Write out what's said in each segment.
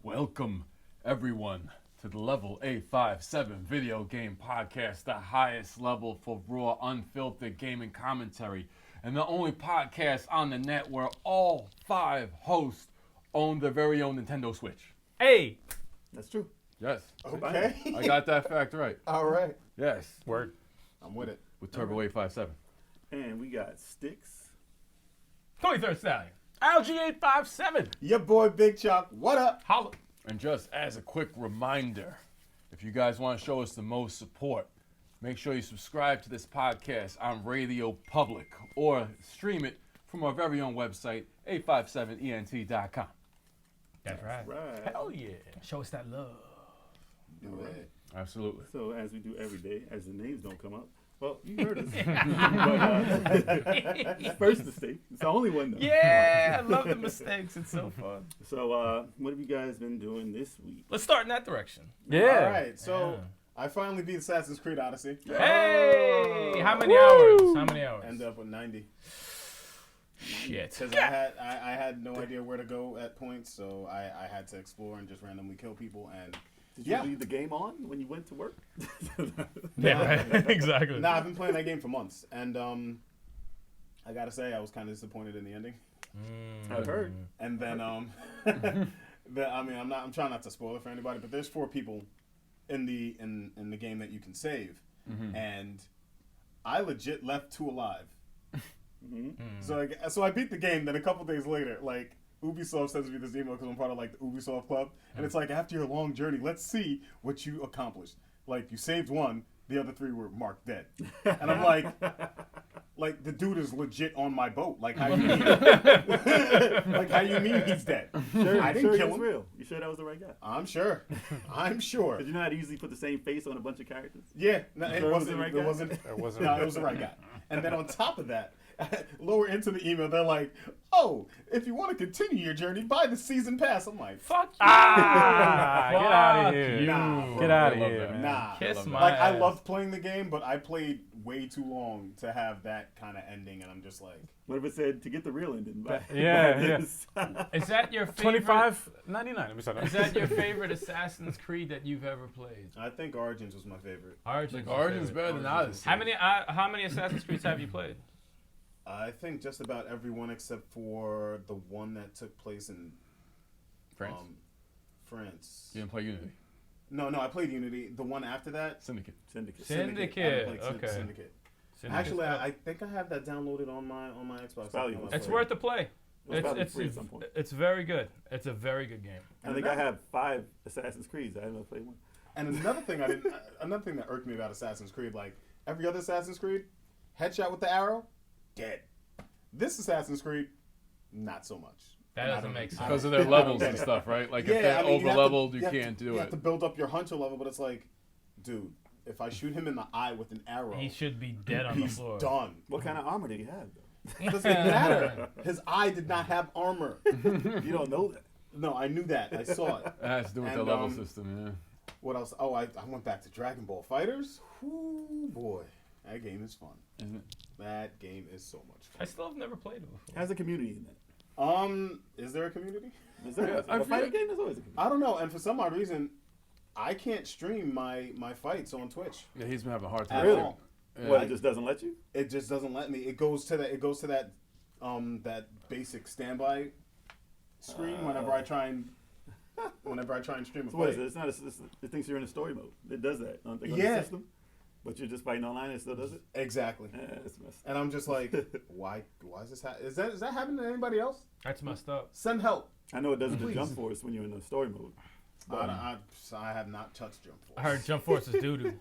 Welcome, everyone, to the Level 857 Video Game Podcast, the highest level for raw, unfiltered gaming commentary, and the only podcast on the net where all 5 hosts own their very own Nintendo Switch. Hey! That's true. Yes. Okay. I got that fact right. All right. Yes. Word. I'm with it. With Turbo 857. And we got Sticks. 23rd Stallion. LG857. Your boy Big Chop. What up? Holla. And just as a quick reminder, if you guys want to show us the most support, make sure you subscribe to this podcast on Radio Public or stream it from our very own website, 857ent.com. That's right. Right. Hell yeah. Show us that love. Do it. Absolutely. So as we do every day, as the names don't come up, well, you heard us. But, first mistake. It's the only one though. Yeah, I love the mistakes. It's so fun. So what have you guys been doing this week? Let's start in that direction. All right. So I finally beat Assassin's Creed Odyssey. Hey! How many hours? How many hours? Ended up with 90. Shit. Because I had no idea where to go at points, so I had to explore and just randomly kill people. And Did you leave the game on when you went to work? Yeah, right. Exactly. Nah, I've been playing that game for months, and I gotta say I was kind of disappointed in the ending. I've heard. And then I'm trying not to spoil it for anybody, but there's 4 people in the game that you can save, and I legit left 2 alive. So I beat the game. Then a couple days later, like, Ubisoft sends me this email because I'm part of like the Ubisoft club, and it's like, after your long journey, let's see what you accomplished. Like, you saved 1, the other 3 were marked dead, and I'm like the dude is legit on my boat. Like, how you mean? Like, how you mean he's dead? Sure, I didn't kill he was him. real. You sure that was the right guy? I'm sure. I'm sure. Did you know how to easily put the same face on a bunch of characters? Yeah, no, it Sure wasn't. the right It guy? wasn't. It wasn't. No, it was the right guy. And then on top of that, lower into the email, they're like, "Oh, if you want to continue your journey, buy the season pass." I'm like, Fuck you. Get out of here. Nah, Get out of I love here, that. man. nah. Kiss my Like, I ass. loved playing the game, but I played way too long to have that kind of ending, and I'm just like, What if it said to get the real ending? Buy Yeah, this. Is that your favorite? $25.99. Is that your favorite Assassin's Creed that you've ever played? I think Origins was my favorite. Origins. Origins better than Odyssey. How many Assassin's Creeds have you played? I think just about everyone except for the one that took place in France? France. You didn't play Unity? No, I played Unity. The one after that, Syndicate. Syndicate. Syndicate. I haven't played Okay. Syndicate. Syndicate. Actually, I think I have that downloaded on my Xbox. Probably On my It's phone. worth the play. It was probably free at some point. It's very good. It's a very good game. I think I have 5 Assassin's Creeds. I haven't played one. And another thing that irked me about Assassin's Creed, like every other Assassin's Creed, headshot with the arrow, dead. This Assassin's Creed, not so much. That And I doesn't don't- make sense. Because of their levels and stuff, right? Like, if they're you over have to- leveled, you have to- can't do You have it. to build up your hunter level, but it's like, dude, if I shoot him in the eye with an arrow, He should be dead on the he's floor. done. What kind of armor did he have, though? It doesn't matter. His eye did not have armor. You don't know that. No, I knew that. I saw it. It has to do with the And, level system, yeah. What else? Oh, I went back to Dragon Ball Fighters. Ooh, boy. That game is fun. Isn't it? That game is so much I fun. still have never played it before. Has a community in that. Is there a community? Is there Yeah, I a fighting feel- game? There's always a community. I don't know. And for some odd reason, I can't stream my fights on Twitch Yeah, he's been having a hard at time. Really? all. Yeah. What, it just doesn't let you? It just doesn't let me. It goes to that that basic standby screen whenever I try and stream a So what is fight. it? It's not. It thinks you're in a story mode. It does that. I don't think on Yeah. the system. But you're just fighting online. It still does it. Exactly. Yeah, it's messed up. And I'm just like, why is this happening? Is that happening to anybody else? That's messed up. Send help. I know it does it to Please. Jump Force when you're in the story mode. I have not touched Jump Force. I heard Jump Force is doo doo.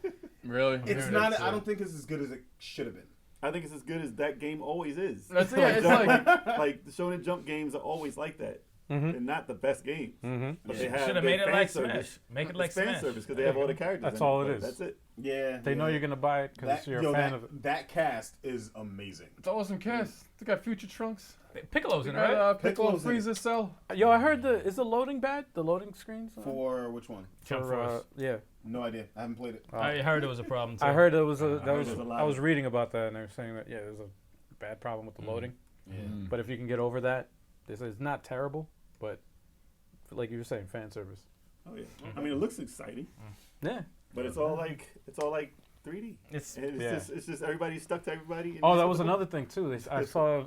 Really? It's hearing not. that, I don't think it's as good as it should have been. I think it's as good as that game always is. That's it, it's like- like the Shonen Jump games are always like that. They're not the best games. But they have Should have their made it fan like service. Smash. Make it It's like fan Smash. service because they have all the characters. That's in all it but is. That's it. Yeah. They know you're going to buy it because you're a fan that, of it. That cast is amazing. It's awesome cast. They got Future Trunks. Piccolo's They in it, got right? Piccolo, Piccolo's in it. Frieza, Cell. Yo, I heard is the loading bad? The loading screens? For which one? Jump Force. Yeah. No idea. I haven't played it. I heard it was a problem too. I heard it was heard there's a lot I was of- reading about that and they were saying that, yeah, there's a bad problem with the loading. Yeah. But if you can get over that, They said it's not terrible, but like you were saying, fan service. Oh yeah. I mean, it looks exciting, Yeah. but it's all like 3D. It's And it's just everybody's stuck to everybody. and Oh, it's that was difficult. another thing too. I saw,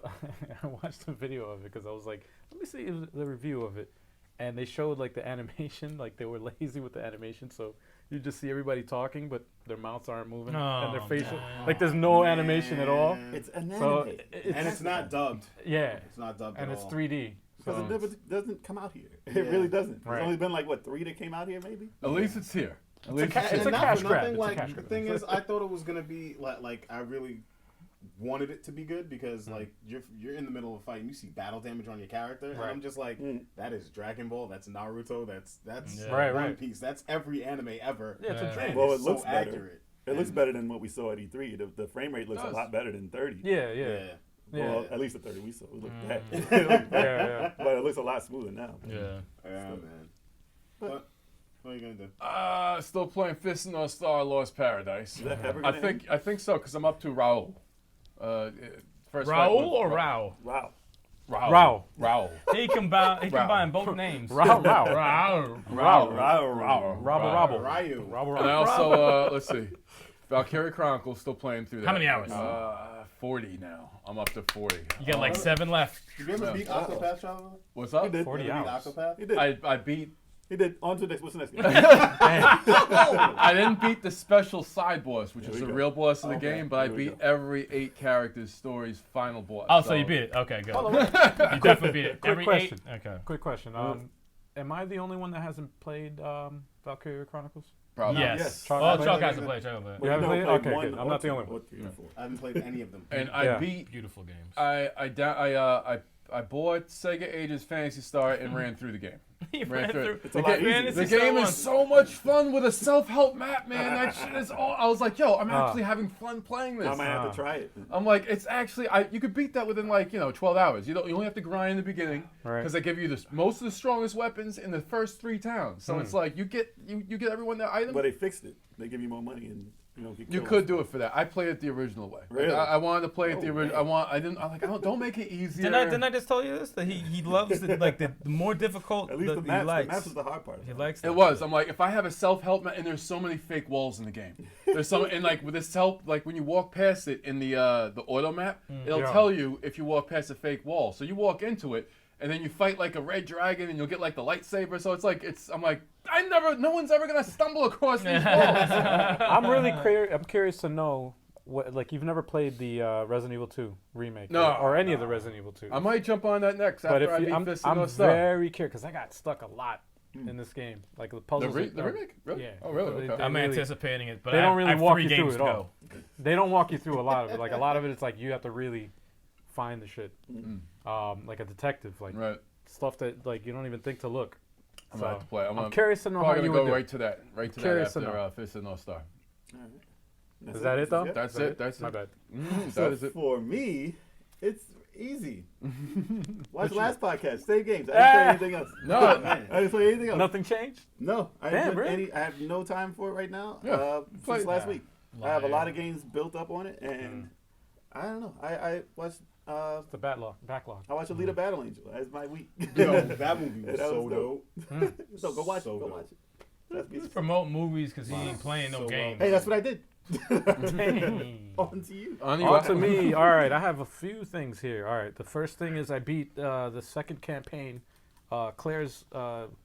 I watched a video of it because I was like, let me see the review of it, and they showed like the animation, like they were lazy with the animation, so you just see everybody talking, but their mouths aren't moving and their Oh, facial, man. like there's no animation at all. Man. It's an So anime. And it's not dubbed. Yeah, It's not dubbed and at it's all. 3D. Because So it never doesn't come out here. It Yeah. really doesn't. Right. There's only been like 3 that came out here, maybe. At least it's here. At least ca- it's it's here. a not cash for grab. nothing, It's a like cash the grab. thing is, I thought it was gonna be like I really wanted it to be good because like you're in the middle of a fight and you see battle damage on your character, and Right. I'm just like, that is Dragon Ball, that's Naruto, that's Yeah. Right, One right. Piece, that's every anime ever. Yeah, it's a Yeah. dream. Well, It's it looks so better. accurate. It looks better than what we saw at E3. The frame rate looks a Does. lot better than 30. Yeah, Yeah. yeah. Well, Yeah. at least the 30 we saw. It looked bad. Yeah. But it looks a lot smoother now. Yeah. Yeah, man. What are you gonna do? Still playing Fist of North Star Lost Paradise. Is that ever I gonna think so because I'm up to Raul. First fight Raul with or Rao? end? Wow. Raul. Raul. He combine both names. Rao, Rao. Raul. Raul. Rabble. Ryu. Rabble. And I also let's see, Valkyria Chronicles still playing through that. How many hours? 40 now. I'm up to 40. You got like 7 left. Did you ever beat Octopath Traveler? What's up? He did. 40 You ever beat hours. Octopath? He did. I beat. He did. On to the next. What's the next game? I didn't beat the special side boss, which There is we the go. real boss of the Okay, game, but I there we beat go. every 8 characters story's final boss. Oh, so you beat it. Okay, good. Hold on, wait. You definitely beat it. Quick Every question. 8? Okay. Quick question. Am I the only one that hasn't played Valkyria Chronicles? Probably. Yes. Yes. Chalk Oh, hasn't Chalk played hasn't it? played. Chalk hasn't You played. haven't We played? don't Okay, play good. one I'm not or the only two one. or 3 or 4. I haven't played any of them. And Yeah. I beat. Beautiful games. I bought Sega Ages Phantasy Star and ran through the game. He Ran through it. It's a lot easier. Fantasy The Star game one. is so much fun with a self-help map, man. That shit is all. I was like, yo, I'm actually having fun playing this. I might have to try it. I'm like, it's actually, you could beat that within 12 hours. You only have to grind in the beginning Right. because they give you most of the strongest weapons in the first 3 towns. So it's like you get everyone their item. But they fixed it. They give you more money and get You killed. could do it for that. I played it the original way. Like, Really? I wanted to play it the Oh, original. man. Don't make it easier. Didn't I just tell you this? That he loves the more difficult At least the he maps. The likes. maps is the hard part. He likes It was. I'm like, if I have a self-help map, and there's so many fake walls in the game. There's some, and like with this help, like when you walk past it in the auto map, it'll Yeah. tell you if you walk past a fake wall. So you walk into it, and then you fight like a red dragon, and you'll get like the lightsaber. So it's like I'm like, no one's ever gonna stumble across these walls. I'm curious to know what, like, you've never played the Resident Evil 2 remake, No, or any of the Resident Evil 2. I might jump on that next but after I beat I'm Fist of I'm North Star. very curious because I got stuck a lot in this game. Like the The puzzles. remake? Really? Yeah. Oh, really? They- Okay. I'm really- anticipating it, but they I don't have, really I have walk 3 you through games it to all. go. They don't walk you through a lot of it. Like a lot of it, it's like you have to really find the shit. Like a detective, like Right. stuff that like you don't even think to look. I'm gonna have to play. I'm curious to know how probably you gonna would go do. right to that. Right to Curious that to after know. Fist of North Star. Is that it though? Yeah. That's Is that it. That's My it. bad. So That is it. for me, it's easy. Watch the last podcast. Same games. I didn't play anything else. No. I didn't play anything else. Nothing changed. No, I Damn, didn't put really? any. I have no time for it right now. Yeah, play- Since last week, I have a Liar. lot of games built up on it, and I don't know. I watched. It's the backlog. I watched Alita Battle Angel as my week. Yo, that movie was That so was dope. So go watch So it. Go dope. watch it. That's me. Just promote movies because he ain't playing no So, games. Hey, that's what I did. Dang. On to you. On you. On to me. All right, I have a few things here. All right, the first thing is I beat the second campaign, Claire's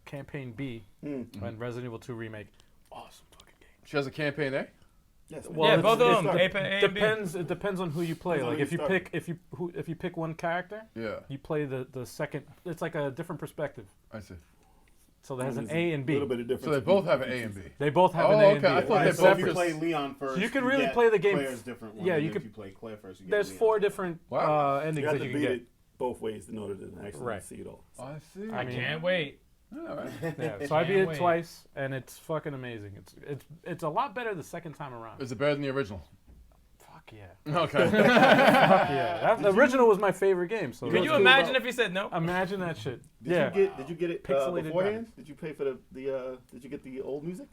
campaign B, and Resident Evil 2 remake. Awesome fucking game. She has a campaign, eh? Yes. Well, Yeah, it's- both of them. it's- A and B. Depends. It depends on who you play. Depends on Like who if you you start pick if you pick one character, Yeah. you play the second. It's like a different perspective. I see. So there has an There's A and B. A little bit of difference. So they both have an A and B. They both have Oh, an A and B. okay. I thought Right, they so both if you just- play Leon first, You can really get play the game Claire's different one. yeah, and you if could- you play Claire first, you get There's Leon. 4 different Wow. endings You have that to you can beat get. it both ways in order to actually Right. see it all. I see. I mean- can't wait. All right. Yeah, so I beat Can't it wait. twice, and it's fucking amazing. It's a lot better the second time around. Is it better than the original? Fuck yeah. Okay. Fuck yeah. The original was my favorite game. So Can that's you cool imagine about- if he said no? Imagine that shit. Did Yeah. you get it Pixelated beforehand? graphics. Did you pay for the did you get the old music?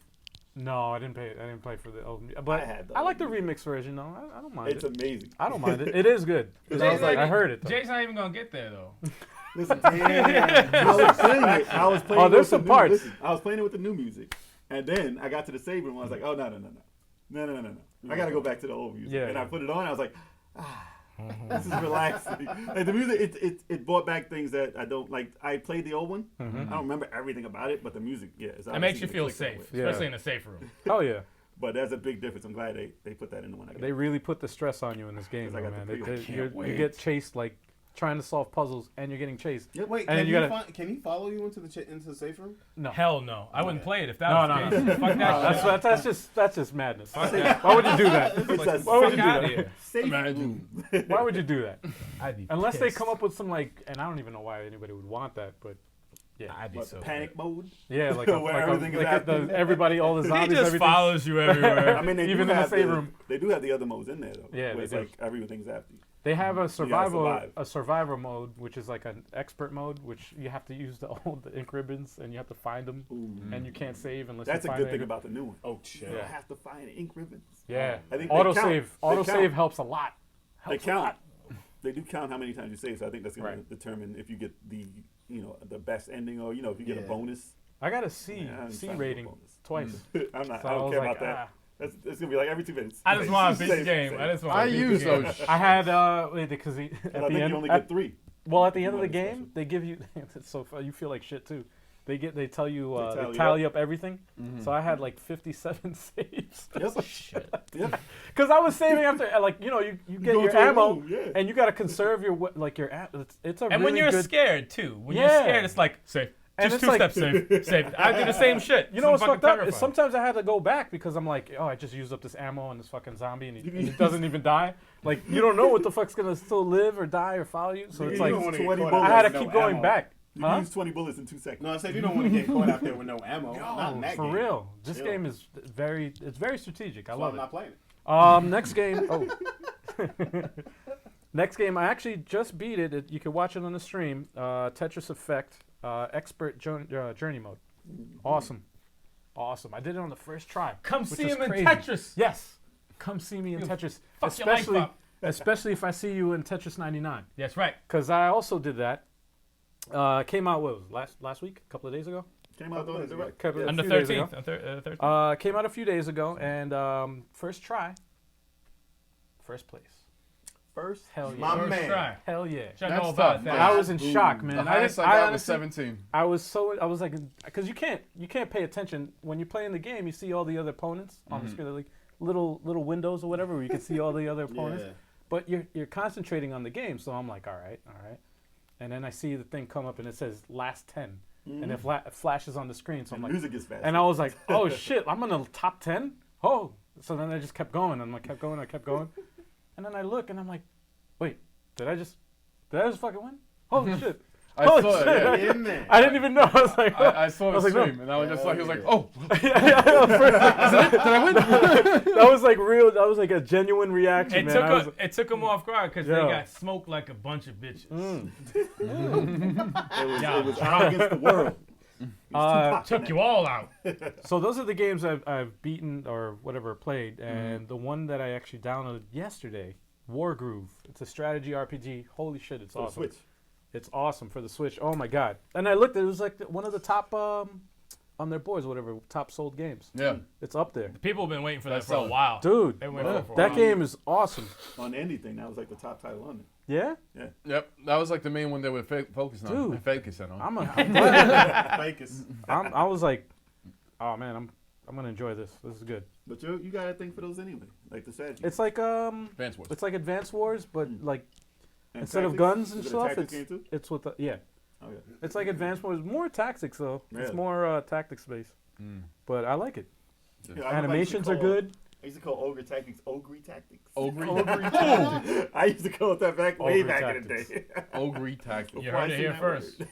No, I didn't pay. I didn't play for the old. But I had the I like the old remix version though. I don't mind It's it. amazing. I don't mind it. It is good. 'Cause I was like, I heard it. Though. Jay's not even gonna get there though. Listen, I was playing it. I was playing. Oh, there's with the some new- parts. listen, I was playing it with the new music, and then I got to the save room. I was like, oh no. I gotta go back to the old music. Yeah, and yeah. I put it on. I was like, this is relaxing. Like the music, it brought back things that I don't like. I played the old one. I don't remember everything about it, but the music, yeah, it's It makes you obviously feel clicked that safe, way. Yeah. especially in a safe room. Oh yeah. But that's a big difference. I'm glad they put that in the one I got. They really put the stress on you in this game, 'Cause I though, got the man. pre-order. You get chased like trying to solve puzzles, and you're getting chased. Yep. Wait, And can you gotta- can he follow you into the safe room? No. Hell no. I wouldn't Okay. play it if that No, was no, the case. no. Fuck that shit. That's just madness. Fuck that. Why would you do that? It's a Why would you Fuck do out of that? here. safe Imagine. room. Why would you do that? I'd be Unless they pissed. come up with some like, and I don't even know why anybody would want that, but yeah, I'd be What, so panic mode. yeah, like Where everything is happening. everybody, all the He zombies, just everything. follows you everywhere. I mean, they Even do in the have same room. They do have the other modes in there though. Yeah, where they it's do. like everything's after you. They have a survive. survivor mode, which is like an expert mode, which you have to use the ink ribbons and you have to find them, and you can't save unless That's you a find good thing them. about the new one. Oh shit. You Yeah. have to find ink ribbons. Yeah, I think they autosave count. They count. helps a lot. They Helps a count. lot. They do count how many times you save, so I think that's going to Right. determine if you get the best ending or if you get a Yeah. bonus. I got a C Yeah, I'm C trying to rating do a bonus. twice. I'm not. So I I don't was care like, about that. ah. It's gonna be like every 2 minutes. I just want to beat the Save, game. save. I just want I to beat use the game. those. I had because at And the I think end you only get 3. well at the end of the One game special. they give you it's so fun, you feel like shit too. They tell you They they tally tally up everything. Mm-hmm. So I had like 57 saves. Yep. Shit. Yep. Because I was saving after like you get go your to a ammo room, yeah. and you got to conserve your it's a And really when you're good. scared too, when you're Yeah. scared, it's like safe. And Just it's 2 like- steps safe. I do the same shit. You know what's I'm fucked up? fucking Is sometimes I had to go back because I'm like, oh, I just used up this ammo on this fucking zombie and he doesn't even die. Like, you don't know what the fuck's gonna still live or die or follow you. So You it's don't like, wanna get 20 caught bullets. out I had to with keep no going ammo. back. You Huh? can use 20 bullets in 2 seconds. No, I said you don't want to get caught out there with no ammo. Not in that For game. real. This Chill. game is very strategic. I That's why love I'm it. not playing it. Next game. Oh. Next game, I actually just beat it. You can watch it on the stream. Tetris Effect, Expert Journey Mode. Awesome. I did it on the first try. Come which see was him in crazy. Tetris. Yes. Come see me in You Tetris. fuck your life up. Especially if I see you in Tetris 99. That's right. Because I also did that. Came out, what was it, last week? A couple of days ago? Came out though, is it right? Couple- Yeah. On the few days ago. 13th. On 13th. Came out a few days ago, and first try, first place. First. Hell yeah. My First man. try. Hell yeah. Check That's all about tough, that. man. I was in shock, man. The highest I got was honestly- 17. I was like, because you can't pay attention when you're playing the game. You see all the other opponents on the screen, like little windows or whatever, where you can see all the other opponents. Yeah. But you're concentrating on the game, so I'm like, all right. And then I see the thing come up and it says last 10, and it flashes on the screen. So I'm And like, music is fast. and I was like, oh shit, I'm in the top 10. Oh, so then I just kept going, and I kept going, and then I look and I'm like, wait, did I just fucking win? Holy shit! I Holy saw it, shit! yeah. In there. I didn't even know. I was like, I saw I was the like, no. stream, and I was just like, he was like, Yeah. oh, that was like real. That was like a genuine reaction, man. I was, It took them off guard because they Yeah. got smoked like a bunch of bitches. it was out against the world. Took you all out. so those are the games I've beaten or whatever played, and the one that I actually downloaded yesterday, Wargroove. It's a strategy RPG. Holy shit, it's For the awesome. Switch. It's awesome for the Switch. Oh my god! And I looked, it was like one of the top on their boards, whatever, top sold games. yeah. It's up there, People have been waiting for that That's for a solid. while. dude. They went for it for a That while. game is awesome. On anything, that was like the top title on it. Yeah, Yep, that was like the main one they were focusing on. Dude. Focusing on. I'm glad. Fakers. I was like, oh man, I'm gonna enjoy this. This is good. But you got to think for those anyway, like the strategy. It's like Advance Wars. it's like Advance Wars, but like And instead of tactics? guns and Is it a stuff, tactics game too? it's with yeah. Okay. It's like Advance Wars, more tactics though. It's Really? more tactics based, but I like it. Yeah, I remember I used to Animations are call- good. I used to call Ogre Tactics Ogre Tactics. Ogre. I used to call it that way Ogre back in the Tactics. day. Ogre tactics. You Before I heard it seen here that first. word.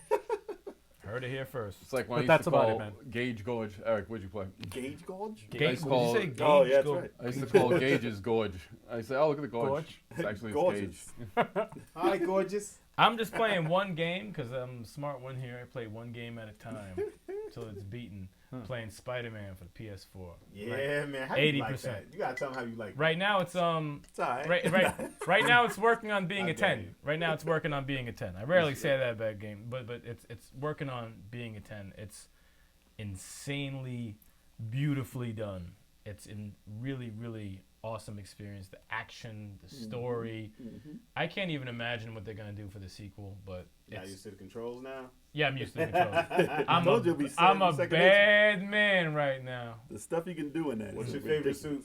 Heard it here first. It's like when But I used that's to about call it, man. Gauge Gorge. Eric, what'd you play? Gauge Gorge? I Gauge, used to what did you call- say? Gauge Oh, yeah, that's go- right. I used to call Gauge's Gorge. I say, oh, look at the gorge. Gorge? It's actually Gorgeous. Gauge. Hi, gorgeous. I'm just playing one game because I'm a smart one here. I play one game at a time. till it's beaten playing Spider-Man for the PS4. Yeah, man. How do you like 80%. that? You gotta tell them how you like it. Right now it's It's all right. right now it's working on being I a dare 10. you. Right now it's working on being a 10. I rarely say that about a game, but it's working on being a 10. It's insanely beautifully done. It's in really awesome experience. The action, the story. I can't even imagine what they're gonna do for the sequel, but Now you see the controls now. yeah, I'm used to the controls. I told you it'd be I'm a second bad man right now. The stuff you can do in that. What's is your favorite ridiculous. suit?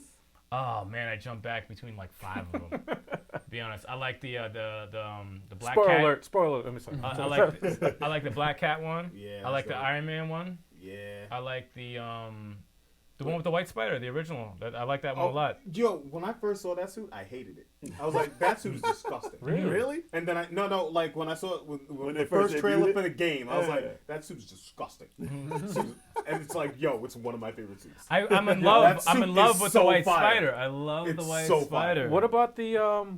Oh man, I jumped back between like 5 of them. To be honest, I like the black Spoiler cat. alert! Spoiler alert! Let me say. I like the black cat one. Yeah, I like the that's Iron Man one. Yeah. I like the one with the white spider, the original. I like that one a lot. Yo, when I first saw that suit, I hated it. I was like, that suit is disgusting. Really? And then like when I saw it when they the first first trailer debuted it? for the game, I was Yeah. like, that suit is disgusting. And it's like, yo, it's one of my favorite suits. I'm in Yo, love. that I'm suit in love is with so the white fire. spider. I love the It's white so fire. spider. What about the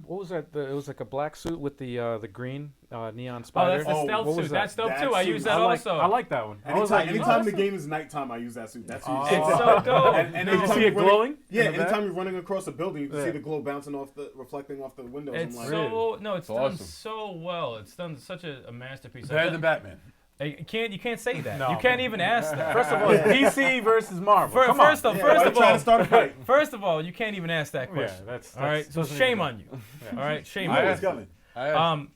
what was that? It was like a black suit with the green neon Oh, spider. that's the Oh, stealth what was suit. that? That's dope That too. I suit- use that I like, also. I like that one. I was like, Anytime oh, the game is nighttime, I use that suit. That suit. It's so dope. And Did you anytime see you're it running- glowing? Yeah, in the back? anytime you're running across a building, you can Yeah. see the glow bouncing reflecting off the windows. It's I'm like, so no, it's done awesome. so well. It's done such a masterpiece. Better than Batman. You can't say that. No. You can't even ask that. First of all, it's DC versus Marvel. Come First on. of why you all, trying to start a fight? first of all, you can't even ask that Yeah, question. that's all right. So doesn't shame even- on you. All right, shame I on know you. it's coming.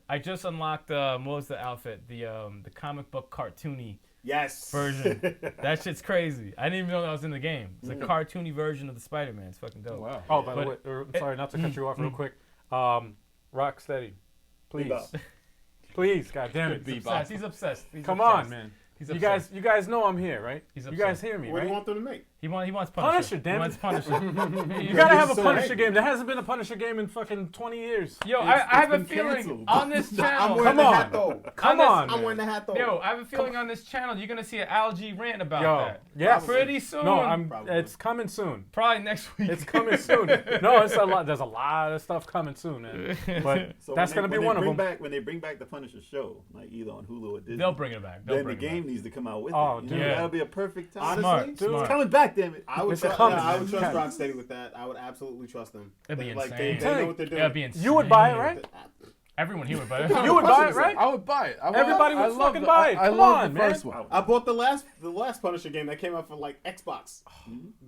I just unlocked what was the outfit? The comic book cartoony Yes. version. That shit's crazy. I didn't even know that was in the game. It's a cartoony version of the Spider-Man. It's fucking dope. Wow. Oh, by the But way, sorry, not to cut you off real quick. Rocksteady, please, Bebop. please, God damn it, He's obsessed. He's obsessed. He's come obsessed. on, man. He's You obsessed. guys know I'm here, right? He's You guys obsessed. hear me, What do right? you want them to make? He wants Punisher, He damn wants it. Punisher. You gotta have a so Punisher angry. game. There hasn't been a Punisher game in fucking 20 years. Yo, It's I have a been feeling canceled. on this I'm channel. wearing Come the on. hat though. Come this- on, I'm man. wearing the hat though. Yo, I have a feeling on this channel you're gonna see an LG rant about Yo, that. yes. Pretty soon. No, Probably. it's coming soon. probably next week. It's coming soon. No, it's a lot. There's a lot of stuff coming soon, man. But So that's when gonna they- be when one they of bring them. When they bring back the Punisher show, like either on Hulu or Disney, They'll bring it back. They'll then the bring game it needs to come out with Oh, it. You dude. know, Yeah. that'll be a perfect time. Honestly, Smart, dude, It's smart. coming back, damn it. I would It's trust. coming, I would man. trust Okay. Rocksteady with that. I would absolutely trust them. It'd be Like insane. they know what they're doing. It'd be insane. You would buy it, right? Everyone here would buy it. You would buy it, right? I would buy it. Everybody would fucking buy it. I Come love on, the man. first one. I bought the last Punisher game that came out for like Xbox.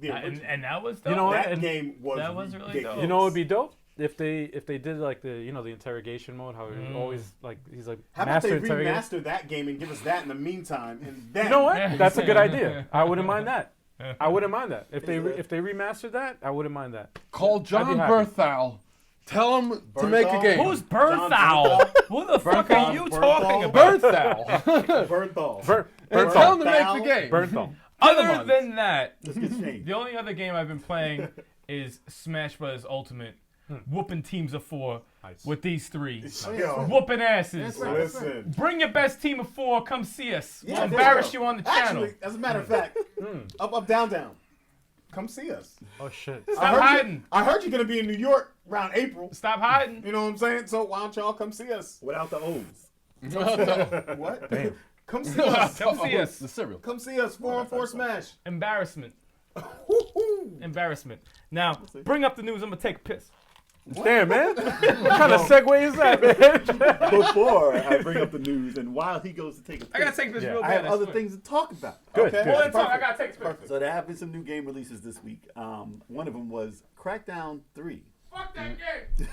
The original. And that was dope. You know what? that and- game was That was really ridiculous. dope. You know what would be dope? If they did like the the interrogation mode, how he always like he's like How about they master interrogator. remaster that game and give us that in the meantime? And then You know what? Yeah. That's a good idea. I wouldn't mind that. I wouldn't mind that. If they remastered that, I wouldn't mind that. Call John happy. Berthal. Tell him to make a Berthal? game. Who's John Berthal? Who the fuck are you Berthal? talking about? Berthal? Berthal. And tell him to make Berthal? the game. Burnthal. Other than that, Let's get changed. the only other game I've been playing is Smash Bros. Ultimate, whooping teams of 4 Nice. with these 3, Yo, whooping asses. listen. Bring your best team of 4. Come see us. We'll Yeah, embarrass for you on the channel. Actually, as a matter of fact, up, down, down. Come see us. Oh shit. Stop hiding. I heard you're gonna be in New York around April. Stop hiding. You know what I'm saying? So why don't y'all come see us? Without the O's. What? Damn. Come see us. Come see us. The cereal. Come see us. 4-on-4 Smash. Embarrassment. Woo-hoo. Embarrassment. Now, bring up the news. I'm gonna take a piss. Damn, man. What kind of segue is that, man? Before I bring up the news, and while he goes to take a piss, I gotta take this Yeah. real I bad. have other swear. things to talk about. Good, Okay. good. Hold on, talk. I gotta take this piss. Perfect. So there have been some new game releases this week. One of them was Crackdown 3. Fuck that game.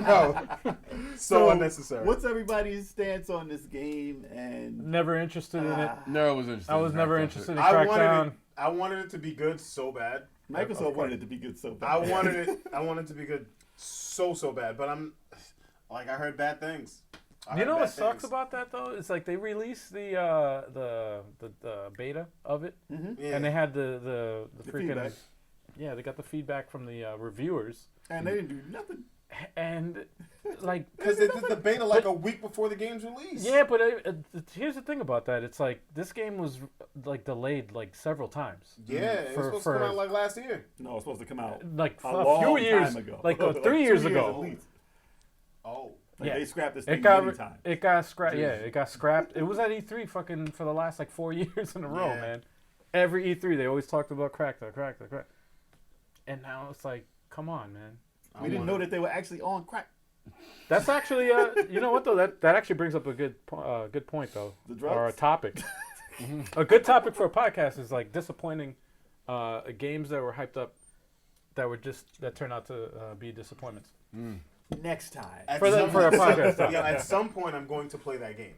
No. So unnecessary. What's everybody's stance on this game? And Never interested in it. No, I was interested. I was in never Crackdown interested in I wanted Crackdown. it. I wanted it to be good so bad. Microsoft wanted it to be good so bad. I wanted it. I wanted it to be good so bad. But I'm like I heard bad things. You know what sucks about that though? It's like they released the beta of it, Yeah. and they had the freaking feedback. yeah, they got the feedback from the reviewers, And they didn't do nothing. and like Because they did the beta like a week before the game's release. yeah, but here's the thing about that. It's like this game was like delayed like several times. Yeah, it was supposed to come out like last year. No, it was supposed to come out Like a a long few years time ago. like 2 3 years at ago. least. Oh. Like, Yeah. they scrapped this It thing got many times. it got scrapped. Yeah, it got scrapped. It was at E3 fucking for the last like 4 years in a row, Yeah. man. Every E3 they always talked about Crackdown. And now it's like, come on, man. We didn't know that they were actually on crack. That's actually, you know what though? That actually brings up a good point though, The drugs? or a topic. A good topic for a podcast is like disappointing games that were hyped up that turned out to be disappointments. Next time. At For some- a podcast. Yeah, at some point I'm going to play that game.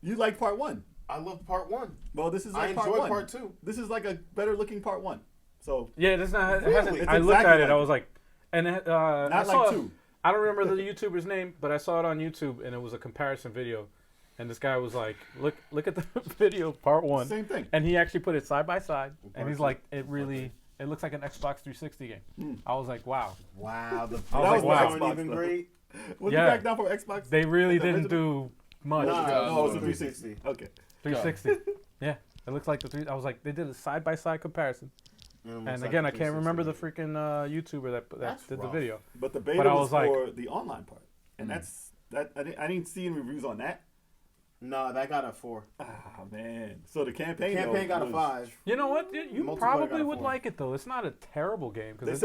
You like part 1. I loved part 1. Well, this is I like part enjoyed 1. part 2. This is like a better looking part 1. So Yeah, that's not. It Really? hasn't, It's I looked exactly at it. like I it. was like, and I not saw like 2. I don't remember the YouTuber's name, but I saw it on YouTube, and it was a comparison video. And this guy was like, "Look at the video, part 1." Same thing. And he actually put it side by side, and part he's two? like, "It looks like an Xbox 360 game." I was like, "Wow." Wow, the I was like, visuals wow. aren't even Xbox, great. Was Yeah. it back down for Xbox? They really The didn't original? do much. Nah, No, it's a no, 360. Okay. 360. Yeah, it looks like the three. I was like, they did a side by side comparison. And again, I can't remember the freaking YouTuber that That's did the rough. video. But the beta But I was was like- for the online part. And I didn't see any reviews on that. No, that got a 4. Ah, man. So the campaign Campaign though, got a was- 5. You know what? You Multiplayer probably got a would 4. like it though. It's not a terrible game They because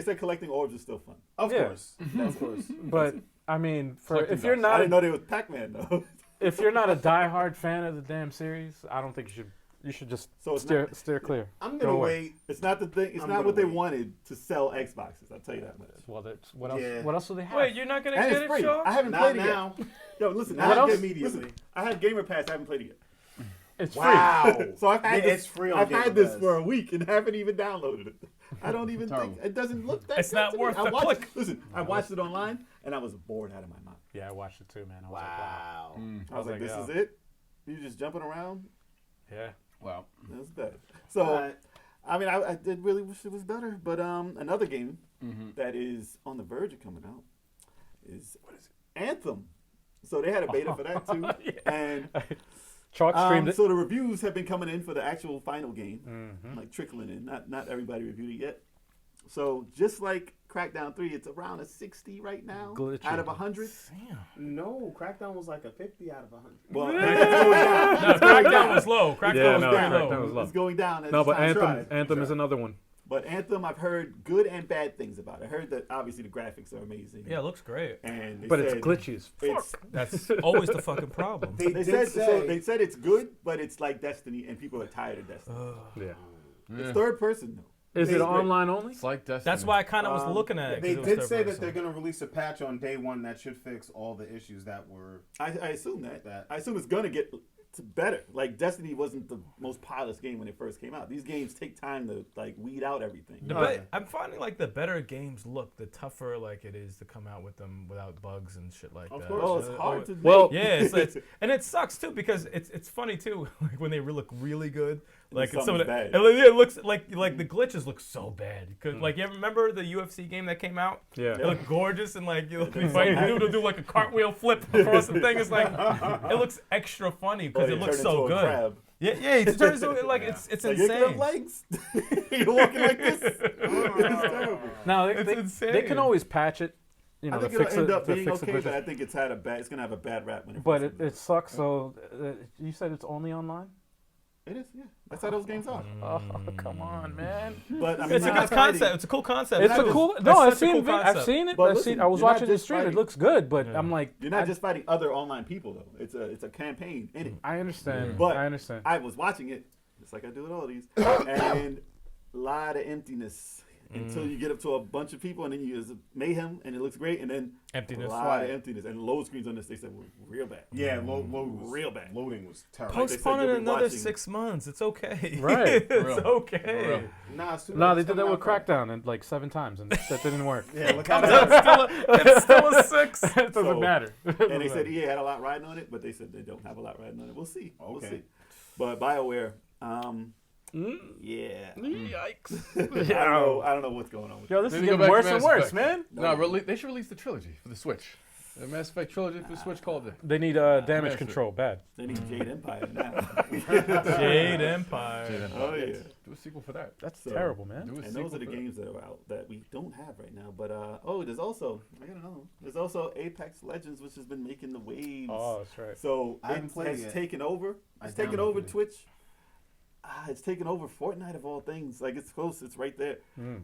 said collecting orbs is still fun. Of Yeah. course. Of course. But I mean, Collecting if you're dust. I not didn't know they was Pac-Man though. if you're not a diehard fan of the damn series, I don't think you should just So it's steer clear. I'm Go gonna away. wait. It's not the thing. It's I'm not gonna what they wait. wanted to sell Xboxes. I'll tell you that much. Well, that's what else? Yeah. What else do they have? Wait, you're not gonna And get it's it, free. Shaw? I haven't Not played it now. yet. Yo, listen. What else? Immediately. Listen, I have Gamer Pass. I haven't played it yet. It's Wow. So I've had Yeah, this. it's free on I've Game had this Pass. for a week and haven't even downloaded it. I don't even think Terrible. it doesn't look that. It's good not to me. worth I the watched, click. Listen, I watched it online and I was bored out of my mind. free. Yeah, I watched it too, man. I was like, wow. Wow. I was like, this yo. is it. You just jumping around. Yeah. Wow. That's bad. So, Alright. I mean, I did really wish it was better. But another game that is on the verge of coming out is Anthem. So they had a beta for that too, and Chalk streamed it. so the reviews have been coming in for the actual final game, like trickling in. Not everybody reviewed it yet. So just like Crackdown 3, it's around a 60 right now Glitchy. out of 100. Damn. No, Crackdown was like a 50 out of 100. Well, No, Crackdown was low. Crackdown Yeah, was no, very Crackdown low. was low. it's going down. As No, but time Anthem tries. is another one. But Anthem, I've heard good and bad things about. I heard that obviously the graphics are amazing. Yeah, it looks great. and they But it's said glitchy as fuck. It's, That's always the fucking problem. They they did said say so. They said it's good, but it's like Destiny, and people are tired of Destiny. Yeah. It's third person though. Is it They- online only? It's like Destiny. That's why I kind of was looking at it. 'cause they it was did third say that person. they're going to release a patch on day 1 that should fix all the issues that were. I assume that. That. I assume it's gonna get better. Like Destiny wasn't the most polished game when it first came out. These games take time to like weed out everything. I'm finding like the better games look, the tougher like it is to come out with them without bugs and shit like Of that. course. Oh, it's hard to Well, make. Yeah, and it sucks too because it's funny too like when they look really good. Like then some of the, something's bad. and, like, it looks like the glitches look so bad. 'Cause, like you ever remember the UFC game that came out? Yeah. It looked gorgeous and like you fight a dude to do like a cartwheel flip across the thing. It's like it looks extra funny because Or it they looks turn so into a good. crab. Yeah, it turns into like it's Like, you have insane. legs. You're walking like this. It's terrible. No, It's they insane. can always patch it. You know, I think to it'll fix end it, up to being fix the okay, but glitches. I think it's gonna have a bad rap when it. But first comes it sucks. So you said it's only online? out. It is, yeah. That's how those games are. Oh, come on, man. But I mean, It's a not good fighting- concept. It's a cool concept. It's a just- cool. that's No, I've such a seen. cool I've concept. seen it. But I've listen, seen. I was you're not watching the just stream. It fighting- looks good, but Yeah. I'm like, You're not just fighting other online people though. It's a campaign in it. I understand. But I understand. I was watching it, just like I do with all these, and a lot of emptiness until you get up to a bunch of people, and then you use mayhem, and it looks great, and then Emptiness. a lot of emptiness, and load screens on this. They said were real bad. Yeah, load was Real bad. Loading was terrible. Post- Postpone said it you'll be another watching- 6 months. It's okay. Right. It's For real. okay. Nah, it's too No, late. they It's did that coming with out quick. Crackdown and like 7 times, and that didn't work. Yeah, look how It's still a 6. It doesn't So- matter. And they said EA had a lot riding on it, but they said they don't have a lot riding on it. We'll see. We'll Okay. see. But BioWare, yeah. Yikes. I don't know what's going on with Yo, this They is need to go getting back worse to and Mass worse, Effect. man. They should release the trilogy for the Switch. The Mass Effect trilogy for Switch called it. They need damage Master. control bad. They need Jade Empire now. Jade Empire. Oh yeah. Do a sequel for that. That's So- terrible, man. Do a And sequel those are the for that. games that are out that we don't have right now. But there's also there's also Apex Legends, which has been making the waves. Oh, that's right. So I haven't it played has it yet. taken over. I It's taken downloaded over it. Twitch. It's taken over Fortnite of all things. Like it's close. It's right there.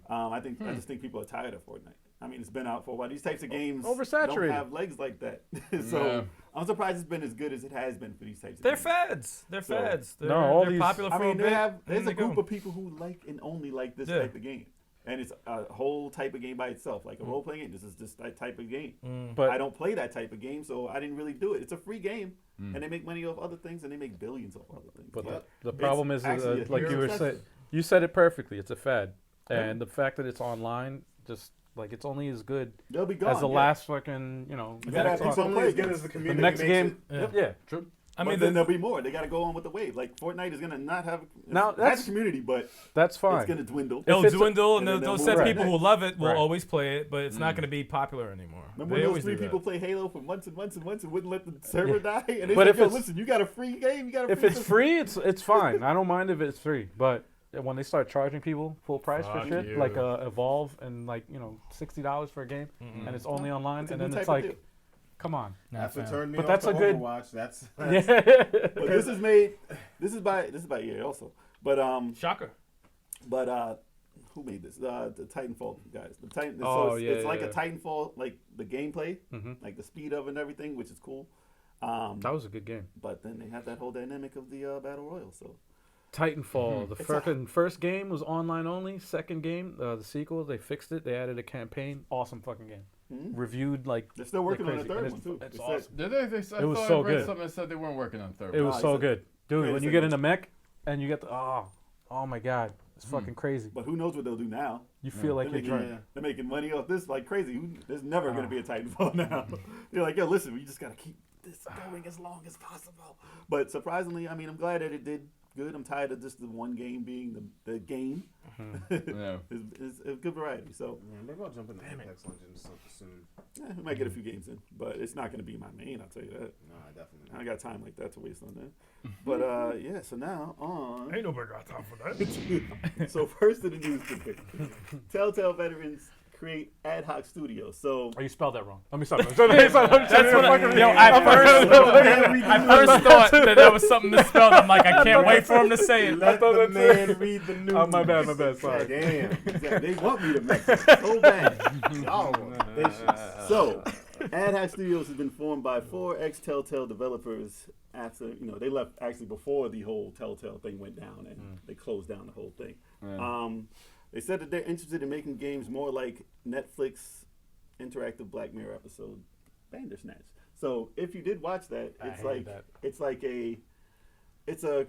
I just think people are tired of Fortnite. I mean, it's been out for a while. These types of games Oversaturated. don't have legs like that. So Yeah. I'm surprised it's been as good as it has been for these types of They're games. fads. They're So- fads. They're, No, all they're these- popular I for mean, a bit. there's and a they go. group of people who like and only like this Yeah. type of game. And it's a whole type of game by itself, like a role-playing game. This is just that type of game. But I don't play that type of game, so I didn't really do it. It's a free game, and they make money off other things, and they make billions off other things. But Yep. the problem is, actually a like huge you were success. saying, you said it perfectly. It's a fad, Yeah. and the fact that it's online, just like it's only as good They'll be gone. as the yeah. last fucking, you know. You gotta have next people on- It's only as play good as the the community next makes game. it. Yeah. True. I But mean, then there'll be more. They got to go on with the wave. Like Fortnite is gonna not have Now, it has that's- a community, but That's it's fine. gonna dwindle. it'll it's a- dwindle, and and then those they'll set move people on. who love it will Right. always play it, but it's not going to be popular anymore. Remember They when those always three do that. people play Halo for months and months and months and wouldn't let the server die? And they But said, if yo, it's- listen, you got a free game. You got a If free it's system." free, it's fine. I don't mind if it's free. But when they start charging people full price for Fuck shit, you. like Evolve and like $60 for a game, and it's only online, It's a and new then type it's of like, deal. come on. Not That's what fam. turned me But off that's to a good- Overwatch. That's Yeah. But this is made. This is by EA also. But Shocker. who made this? The Titanfall guys. The Titan. Oh, it's, yeah, it's like yeah. a Titanfall, like the gameplay, Mhm. like the speed of it and everything, which is cool. That was a good game. But then they have that whole dynamic of the battle royale. So Titanfall. The It's first game was online only. Second game, the sequel, they fixed it. They added a campaign. Awesome fucking game. Mhm. Like they're still working on crazy. the third And one too. it's They awesome. said- Did they? It was thought so I read good. something that said they weren't working on third. it was he so said- good, dude. he When you said get it in was- the mech and you get the oh my god, it's fucking crazy. But who knows what they'll do now? You feel like They're you're making, drunk. they're making money off this like crazy. There's never going to be a Titanfall now. They're like, yo, listen, we just got to keep this going as long as possible. But surprisingly, I mean, I'm glad that it did good. I'm tired of just the one game being the game. Yeah. It's a good variety. So Man, they're gonna jump into Apex Legends soon. we might get a few games in, but it's not going to be my main. I'll tell you that. No, I definitely. I ain't got time like that to waste on that. But yeah, so now on. Ain't nobody got time for that. So first of the news today, Telltale veterans create Adhoc Studios. So Oh, you spelled that wrong. Let me stop. That's what I first thought that was something misspelled. I'm like, I can't wait for him to say it. Let the man read the news. Oh, my bad. Sorry. Damn. they want me to mess it so bad. Y'all want vicious. So, Adhoc Studios has been formed by 4 ex-Telltale developers after, they left actually before the whole Telltale thing went down and they closed down the whole thing. Yeah. They said that they're interested in making games more like Netflix interactive Black Mirror episode Bandersnatch. So if you did watch that, I it's hated like that. it's a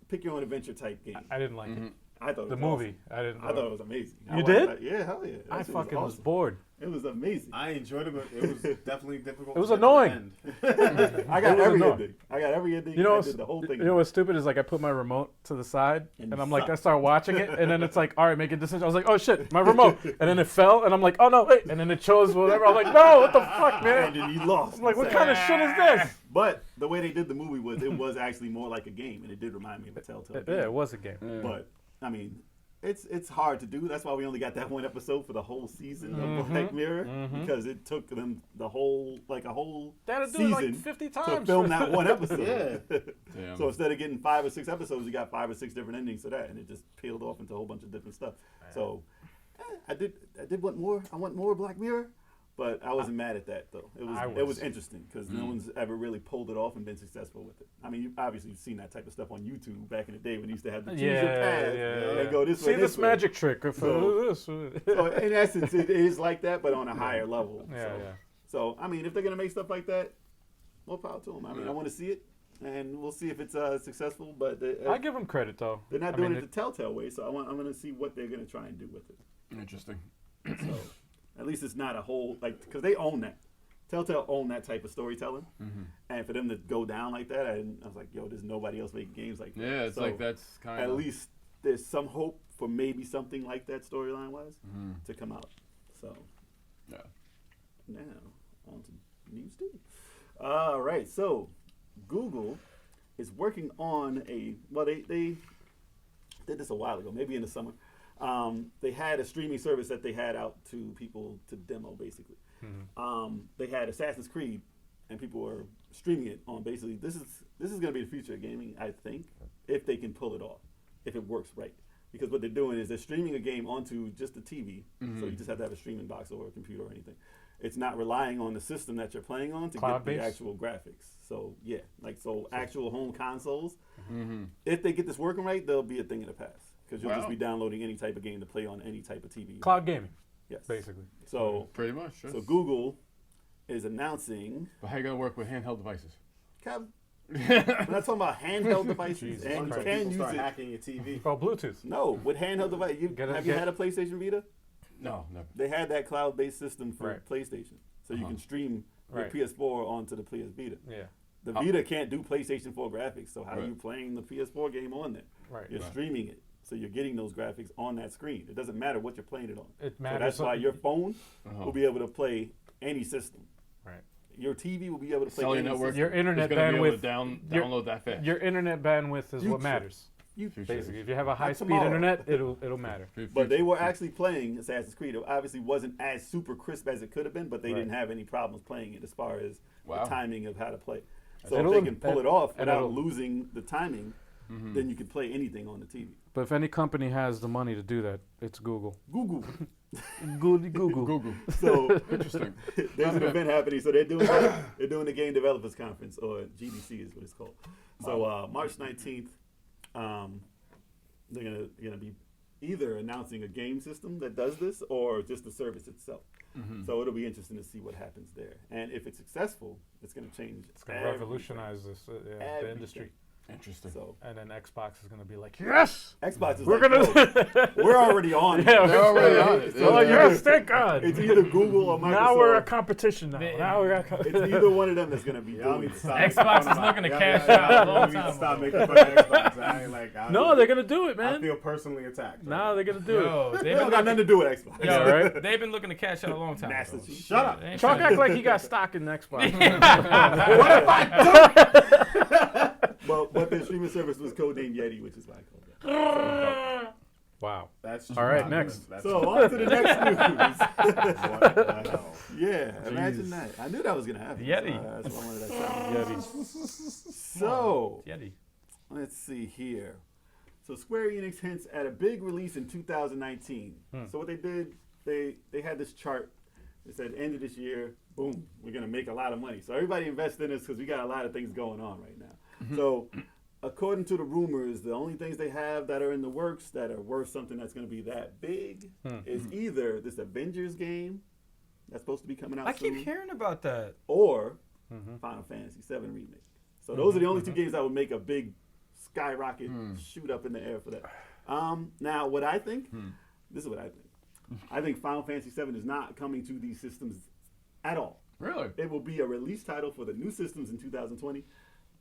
pick your own adventure type game. I didn't like it. I thought it The was movie. I didn't. Awesome. I thought it was amazing. You I watched did? that. Yeah, hell yeah. That I shit fucking was awesome. bored. It was amazing. I enjoyed it, but it was definitely difficult. It was to get to annoying. the end. I got was every annoying. ending. I got every ending. You know, I did the whole thing. you know what's stupid is like I put my remote to the side And and I'm you like I suck. start watching it and then it's like all right, make a decision. I was like, oh shit, my remote, and then it fell and I'm like, oh no, wait, and then it chose whatever. I'm like, no, what the fuck, And man? then you lost. I'm like, what kind of shit is this? But the way they did the movie was it was actually more like a game, and it did remind me of a Telltale game. Yeah, it was a game. But I mean, it's hard to do. That's why we only got that one episode for the whole season of Black Mirror because it took them the whole They had to do season it like 50 to times. film that one episode. Damn. So instead of getting 5 or 6 episodes, you got 5 or 6 different endings to that, and it just peeled off into a whole bunch of different stuff. So I did want more. I want more Black Mirror, but I wasn't mad at that though. It was interesting because no one's ever really pulled it off and been successful with it. I mean, you've seen that type of stuff on YouTube back in the day when you used to have to choose your path and go this way. See this way. magic trick. So- This. So in essence, it is like that, but on a higher level. Yeah. So I mean, if they're gonna make stuff like that, more power to them. I mean, I want to see it, and we'll see if it's successful. But I give them credit though. they're not I doing mean, it the Telltale way, so I'm gonna see what they're gonna try and do with it. Interesting. So at least it's not a whole because they own that. Telltale own that type of storytelling, and for them to go down like that, I was like, yo, there's nobody else making games like that. Yeah, it's So like that's kind at of. least there's some hope for maybe something like that storyline wise to come out. So Yeah. now on to news too. All right, so Google is working on they did this a while ago, maybe in the summer. They had a streaming service that they had out to people to demo, basically. They had Assassin's Creed, and people were streaming it on basically, this is going to be the future of gaming, I think, if they can pull it off, if it works right. Because what they're doing is they're streaming a game onto just the TV, so you just have to have a streaming box or a computer or anything. It's not relying on the system that you're playing on to get the actual graphics. So yeah, actual home consoles. If they get this working right, they'll be a thing of the past because you'll just be downloading any type of game to play on any type of TV. Cloud gaming. Yes, basically. So pretty much. Sure. So Google is announcing. But how you gonna work with handheld devices? Kev, we're not talking about handheld devices, and you can use start it. hacking your TV. Oh, Bluetooth. No, with handheld device. Have you had a PlayStation Vita? No, never. They had that cloud-based system for PlayStation, so you can stream your PS4 onto the PS Vita. Yeah. The Vita can't do PlayStation 4 graphics, so how are you playing the PS4 game on there? Right. You're streaming it, so you're getting those graphics on that screen. It doesn't matter what you're playing it on. It matters. So that's why your phone will be able to play any system. Right. Your TV will be able to play Cellular any network. system. Your internet is gonna be able to bandwidth. download that fast. Your internet bandwidth is what Future. matters. Future. Basically, if you have a high-speed tomorrow. internet, it'll matter. But they were actually playing Assassin's Creed. It obviously wasn't as super crisp as it could have been, but they didn't have any problems playing it as far as the timing of how to play. So if they can pull it off without losing the timing, then you can play anything on the TV. But if any company has the money to do that, it's Google. Google. Google. So Interesting. there's an event happening. So they're doing the Game Developers Conference, or GDC is what it's called. So March 19th, they're gonna be either announcing a game system that does this or just the service itself. So it'll be interesting to see what happens there. And if it's successful, it's going to change. It's going to revolutionize this the industry. Interesting. So and then Xbox is going to be like, yes, Xbox is we're we're already on. Yeah, They're already on it. Oh yes, thank God. It's either Google or Microsoft. Now we're a competition. Now we're it's either one of them that's going to be doing it. Xbox is looking to cash out a long time Stop ago. making fun of Xbox. I ain't like. No, they're going to do it, I man. feel personally attacked. No, they're going to do it. Yo, They don't got nothing to do with Xbox. Yo, right? They've been looking to cash out a long time Master ago. Chief. Shut up. They ain't Chalk trying act like he got stock in Xbox. But the streaming service was codenamed Yeti, which is why I called it. Wow. That's All right, next. So on to the next news. What the hell? Yeah, imagine that. I knew that was going to happen. Yeti. So that's why I wanted that sound. Yeti. So Yeti. let's see here. So Square Enix hints at a big release in 2019. So what they did, they had this chart. It said end of this year, boom, we're gonna make a lot of money. So everybody invest in this because we got a lot of things going on right now. So according to the rumors, the only things they have that are in the works that are worth something that's gonna be that big is either this Avengers game that's supposed to be coming out I soon, keep hearing about that. or Final Fantasy VII Remake. So those are the only two games that would make a big skyrocket shoot up in the air for that. Now, what I think, this is what I think. I think Final Fantasy VII is not coming to these systems at all. Really? It will be a release title for the new systems in 2020.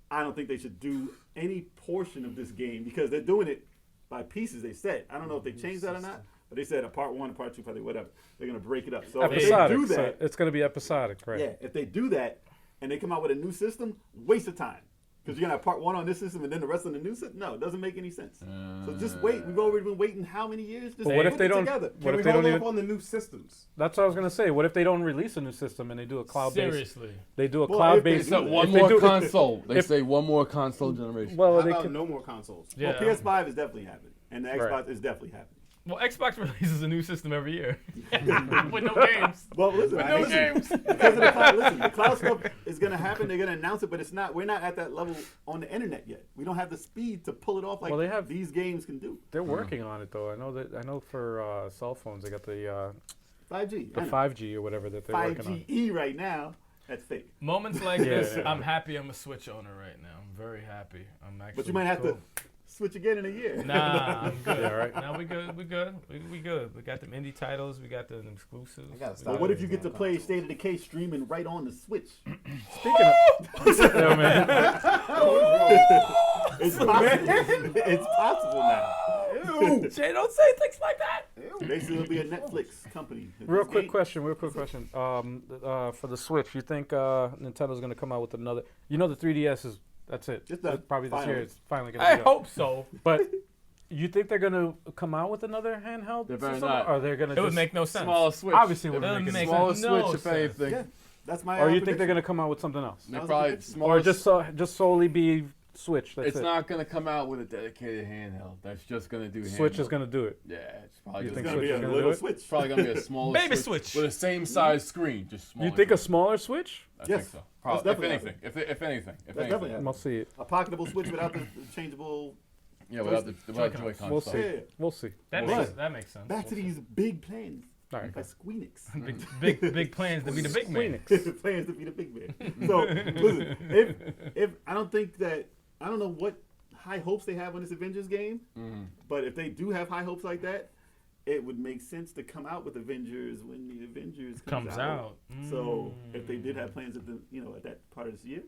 I don't think they should do any portion of this game because they're doing it by pieces, they said. I don't know if they changed that or not, but they said a part one, a part two, part three, whatever. They're going to break it up. So if they Episodic. do that, So it's going to be episodic, right? yeah, if they do that and they come out with a new system, waste of time. Because you're going to have part one on this system and then the rest on the new system? No, it doesn't make any sense. So just wait. We've already been waiting how many years? Just But what if put they it don't? together. What Can if we they don't hold even? off on the new systems? That's what I was gonna say. What if they don't release a new system and they do a cloud-based? Seriously. They do a Well, cloud-based. So one if they more do- console. They if- say one more console generation. Well, How they about could. no more consoles? Yeah. Well, PS5 is definitely happening. And the Xbox Right. is definitely happening. Well, Xbox releases a new system every year with no games. Well, listen, No games. because of the cloud, listen, the cloud stuff is going to happen. They're going to announce it, but it's not. We're not at that level on the internet yet. We don't have the speed to pull it off like Well, they have- these games can do. They're working on it though. I know for cell phones they got the 5G. the 5G or whatever that they're working on. 5GE right now. That's fake. Moments like Yeah, this, yeah. I'm happy I'm a Switch owner right now. I'm very happy. I'm actually. But you might have cool. to switch again in a year. Nah, I'm good. Yeah, right. Now we good. We good. We good. We got them indie titles. We got the exclusives. I gotta We stop. But what if you get to play State of Decay streaming right on the Switch? Speaking of, yo, man, It's possible. It's possible now. Jay, don't say things like that. Basically, it'll be a Netflix company. Real quick question. For the Switch, you think Nintendo's going to come out with another? You know, the 3DS is that's it. It's done. Probably this year. Finally. It's finally going to. I be out. hope so. But you think they're going to come out with another handheld? They better system, not. Or they're going to? It would make no sense. Smaller Switch. Obviously, it If wouldn't It make would any make sense. smaller no Switch, if sense. anything. Yeah, that's my. Or you think they're prediction. going to come out with something else? They That was a probably prediction. smaller. Or just solely be Switch? That's It's it. not gonna come out with a dedicated handheld. That's just gonna do. Switch handheld. is going to do it. Yeah, it's probably You gonna It's think be gonna be Switch is a gonna do little it? Switch. It's probably gonna be a smaller Baby Switch Switch. with the same size screen, just smaller. You think a screen. smaller Switch? I Yes. think so. Probably, if definitely anything, if anything, That's definitely I'll see it. a pocketable Switch without the changeable. yeah, without the Joy-Cons. Joy-Con We'll stuff. see. Yeah. We'll see. That Right. makes sense. Back to these big plans. All right. By Squeenix. big plans to be the big man. Squeenix. Plans to be the big man. So listen, if I don't know what high hopes they have on this Avengers game, but if they do have high hopes like that, it would make sense to come out with Avengers when the Avengers Comes out. So if they did have plans at that part of this year,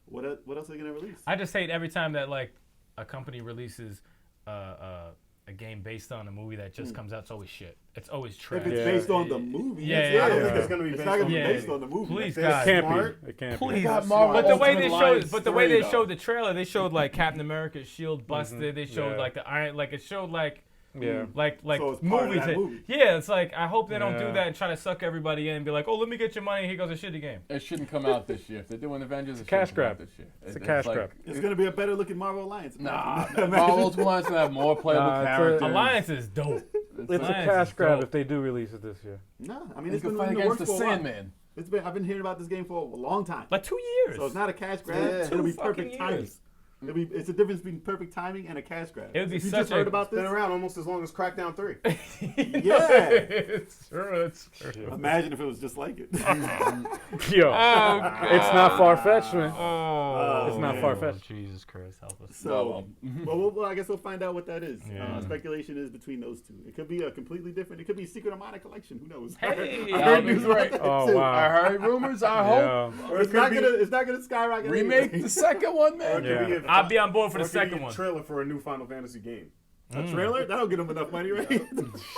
what else are they gonna release? I just hate every time that like a company releases a game based on a movie that just comes out. It's always shit. It's always trash. If it's based on the movie, Yeah, it's yeah, I don't yeah. think it's gonna be It's based not gonna on be Yeah. based on the movie. Please, If they're God. Can't smart, be. It can't Please. be. got Marvel But the way Ultimate they Alliance showed, they 3, though. showed the trailer, they showed like Captain America's shield busted. They showed Yeah. like the iron, like it showed like Yeah. like So it's part of movies. that movie. Yeah, it's like I hope they don't do Yeah. that and try to suck everybody in and be like, oh, let me get your money. Here goes a shitty game. It shouldn't come out this year. If they're doing Avengers, it's cash grab. this year. It's a cash grab. It's gonna be a better looking Marvel Alliance. Nah, Marvel Ultimate Alliance gonna have more playable Nah, it's a- characters. Alliance is dope. It's a Alliance cash is grab dope. if they do release it this year. No, I mean They it's can been fight in the against works the for a while. Sandman. I've been hearing about this game for a long time. Like 2 years. So it's not a cash grab. Yeah. It'll be 2 perfect fucking timing. years. It's a difference between perfect timing and a cash grab. It would be If you such just heard a- about Been this. around almost as long as Crackdown 3. Yeah. it's true. It's true. Imagine if it was just like it. Yo, Oh, it's not far fetched, man. Oh, It's not man. far-fetched. Jesus Christ, help us. So, well, I guess we'll find out what that is. Yeah. Speculation is between those two. It could be a completely different. It could be Secret Armada collection. Who knows? Hey, I that'd heard be news about great. that Oh, too. wow. I heard rumors. I hope Yeah. Or It's not gonna skyrocket. remake anyway. the second one, Or man. it could Yeah. be I'll be on board for or the it could be second a one. trailer for a new Final Fantasy game. A trailer? That'll get them enough money, right?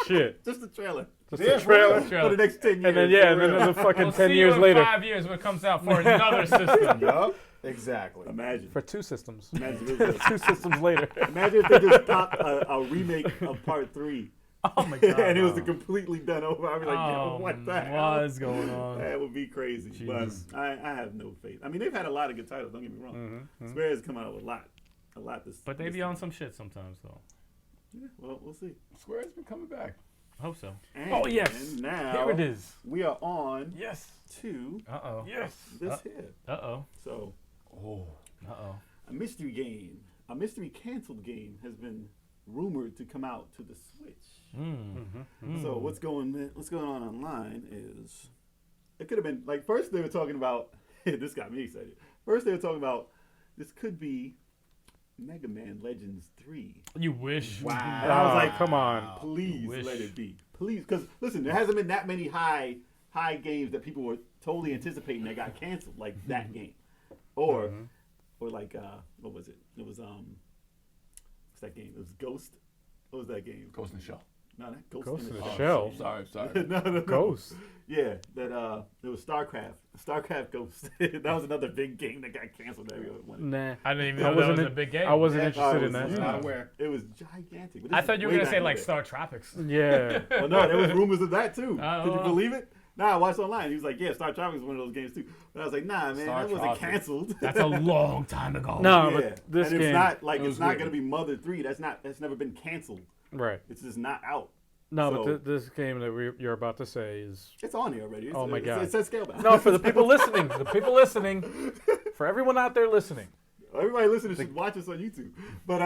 Shit. Just a trailer. Just Yeah, a trailer. For the next 10 years. And then, yeah, and for then real. the fucking We'll 10 see years you in later. 5 years when it comes out for another system. Yup. Exactly. Imagine. For 2 systems. Imagine if 2 systems later. Imagine if they just popped a remake of Part 3 Oh my god. and it was completely done over. I'd be like, yo, Oh, what the hell? What's going on? That would be crazy. Jeez. But I have no faith. I mean, they've had a lot of good titles, don't get me wrong. Square has come out with a lot this But they this be on time. some shit sometimes, though. Yeah, well, we'll see. Square's been coming back. Hope so. And Oh, yes. now Here it is. we are on Yes. to Uh oh. Yes. this here. Uh oh. So, Oh, Uh oh. a mystery game, a mystery canceled game has been rumored to come out to the Switch. So what's going on online is it could have been like first they were talking about this got me excited. First they were talking about this could be Mega Man Legends 3. You wish. And I was like, come on. please Wish. let it be. Please, because listen, there hasn't been that many high games that people were totally anticipating that got canceled, like that game, or like what was it? It was what's that game? It was Ghost. What was that game? Ghost in the Shell. No, not Ghost, Ghost in in the the Shell. Shell. Sorry. no. Ghost. Yeah, that it was StarCraft Ghost. That was another big game that got canceled. Nah. I didn't even I know that was wasn't a big game. I wasn't Yeah, interested it in was that. Not aware. It was gigantic. But I this thought is you were way gonna back say in like the day. Star Tropics. Yeah. Well, no, there was rumors of that too. Oh, Could you wow. believe it? Nah, I watched online. He was like, "Yeah, Star Tropics is one of those games too." But I was like, "Nah, man, Star that wasn't Tropics. canceled." That's a long time ago. No, yeah. but this and game. it's not like It it's was not weird. gonna be Mother 3. That's never been canceled. Right. It's just not out. No, So- but this game that you're about to say is. It's on here already. It's, Oh my God. It says Scalebound. No, for the people listening. The people listening. For everyone out there listening. Everybody listening should watch this on YouTube. But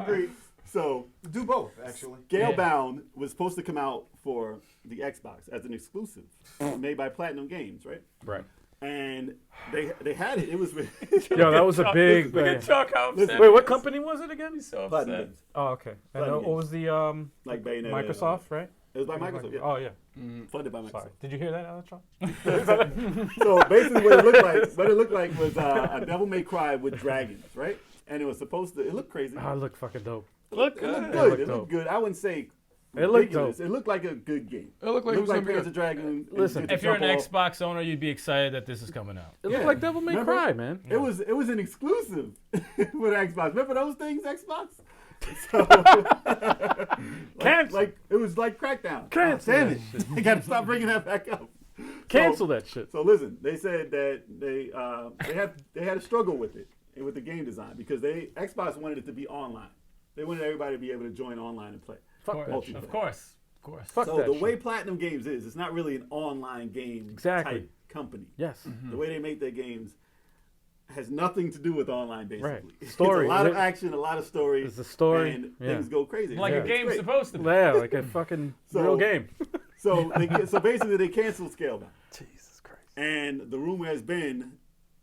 agreed. So Do both, actually. Scalebound was supposed to come out for the Xbox as an exclusive, made by Platinum Games, right? Right. And they had it. It was with Yo, that was a big. Look at Chuck how upset. Wait, what company was it again? He's so Platinum upset. Games, Oh, okay. And Platinum what was the like Bayonetta. Microsoft, right? It was by Microsoft. Yeah. Oh yeah. Funded by Microsoft. Sorry. Did you hear that, Alatron? So basically, what it looked like was a Devil May Cry with dragons, right? And it was supposed to. It looked crazy. Oh, it looked fucking dope. Look It looked good. good. looked It looked dope. good. I wouldn't say It looked ridiculous. dope. It looked like a good game. It looked like It it looked was like gonna be Panzer good. Dragon. Listen, If you're an jump off. Xbox owner, you'd be excited that this is coming out. It looked Yeah. like Devil May Remember? Cry, man. It was an exclusive with Xbox. Remember those things, Xbox? So, Cancel. like it was like Crackdown. Cancel Damn that it! shit. I gotta stop bringing that back up. Cancel that shit. So listen, they said that they had a struggle with it and with the game design because Xbox wanted it to be online. They wanted everybody to be able to join online and play. Fuck that Of shit. course. Of course. Fuck So that the shit. way Platinum Games is, it's not really an online game Exactly. type company. Yes. The way they make their games has nothing to do with online, basically. Right. It's Story. a lot of action, a lot of story. It's a story, and yeah. things go crazy. Like Yeah. a It's game's great. supposed to be. Yeah, like a fucking So- real game. So basically they canceled Scalebound, Jesus Christ. and the rumor has been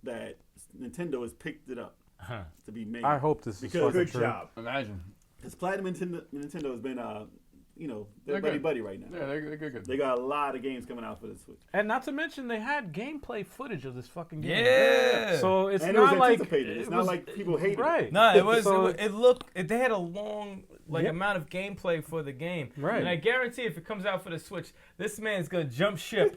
that Nintendo has picked it up Huh. to be made. I hope this is Because- fucking Good true. job. Imagine. Because Platinum Nintendo has been, they're They're good. buddy right now. Yeah, they're good. They got a lot of games coming out for the Switch. And not to mention, they had gameplay footage of this fucking game. Yeah. So it's And it was not like anticipated. It's not like people hate it. right. No, it was. So- it looked. They had a long, Yeah. amount of gameplay for the game. Right. And I guarantee, if it comes out for the Switch, this man's gonna jump ship,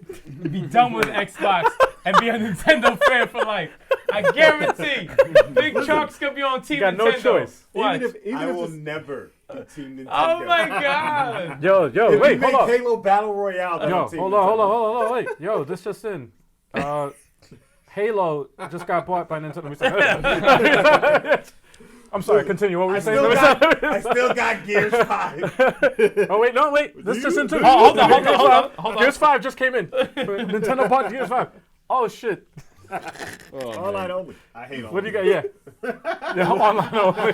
be done with Xbox, and be a Nintendo fan for life. I guarantee. Big Chunk's gonna be on Team got Nintendo. no choice. Watch. Even I if will it's- never be Team Nintendo. Oh my God. Yo, If wait, we hold make on. Halo Battle Royale, then Yo, I'm Team hold Nintendo. on, wait. Yo, this just in. Halo just got bought by Nintendo. I'm sorry, continue. What were you saying? I still got Gears 5. Oh, wait. This just in too. Hold on. Gears 5 just came in. Nintendo bought Gears 5. Oh, shit. Online only. I hate all What do you got? Yeah. Yeah, online only.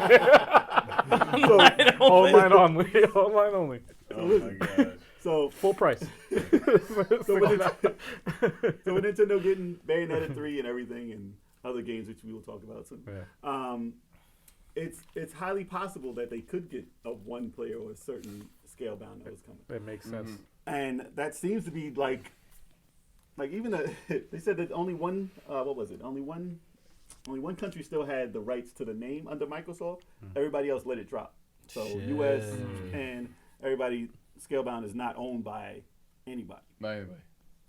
Online only. Online only. Oh my gosh. So Full price. So with Nintendo getting Bayonetta 3 and everything and other games which we will talk about soon, it's highly possible that they could get a one player or a certain Scalebound that was coming. That makes sense. And that seems to be like even they said that only one only one country still had the rights to the name under Microsoft. Everybody else let it drop. So US and everybody, Scalebound is not owned by anybody. Anyway.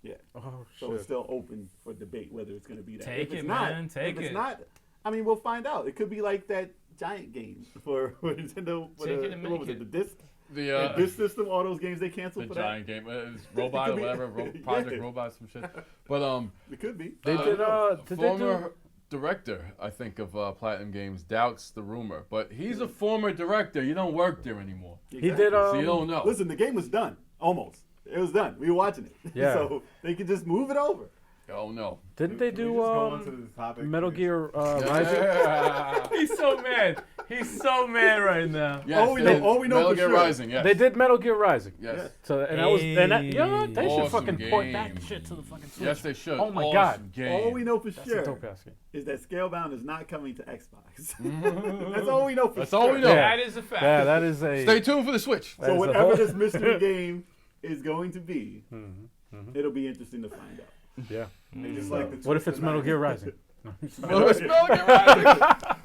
Yeah. Oh, So shit. it's still open for debate whether it's going to be that. Take If it's it, not, man, take if it. it's not, I mean, we'll find out. It could be like that giant game for Nintendo. Take it and what make was it. The disc? The Disc system, all those games they the canceled for giant game, it's Robot It or could be- whatever, Project Yeah. Robot, some shit. But that. It could be. They did they former do director, I think, of Platinum Games doubts the rumor, but he's a former director. You don't work there anymore, he did so you don't know. Listen, the game was done. Almost. It was done. We were watching it. Yeah. So they could just move it over. Oh no. didn't they Can we do just go on to the topic, Metal please? Gear Rising? Yeah. He's so mad. He's so mad right now. Yes, All we know Metal for Gear sure. Rising. Yes. They did Metal Gear Rising. Yes. So and I was and that, they should Awesome fucking port that game. shit to the fucking Switch. Yes, they should. Oh my Awesome God. Game. All we know for That's a sure dope ass game. is that Scalebound is not coming to Xbox. That's all we know for That's sure. all we know. Yeah. That is a fact. Yeah, that is a. Stay tuned for the Switch. that So is a whatever whole- this mystery game is going to be, it'll be interesting to find out. Yeah. They just like the What if it's Twisted Metal Gear Knives. Rising? Well, it's Metal Gear Rising.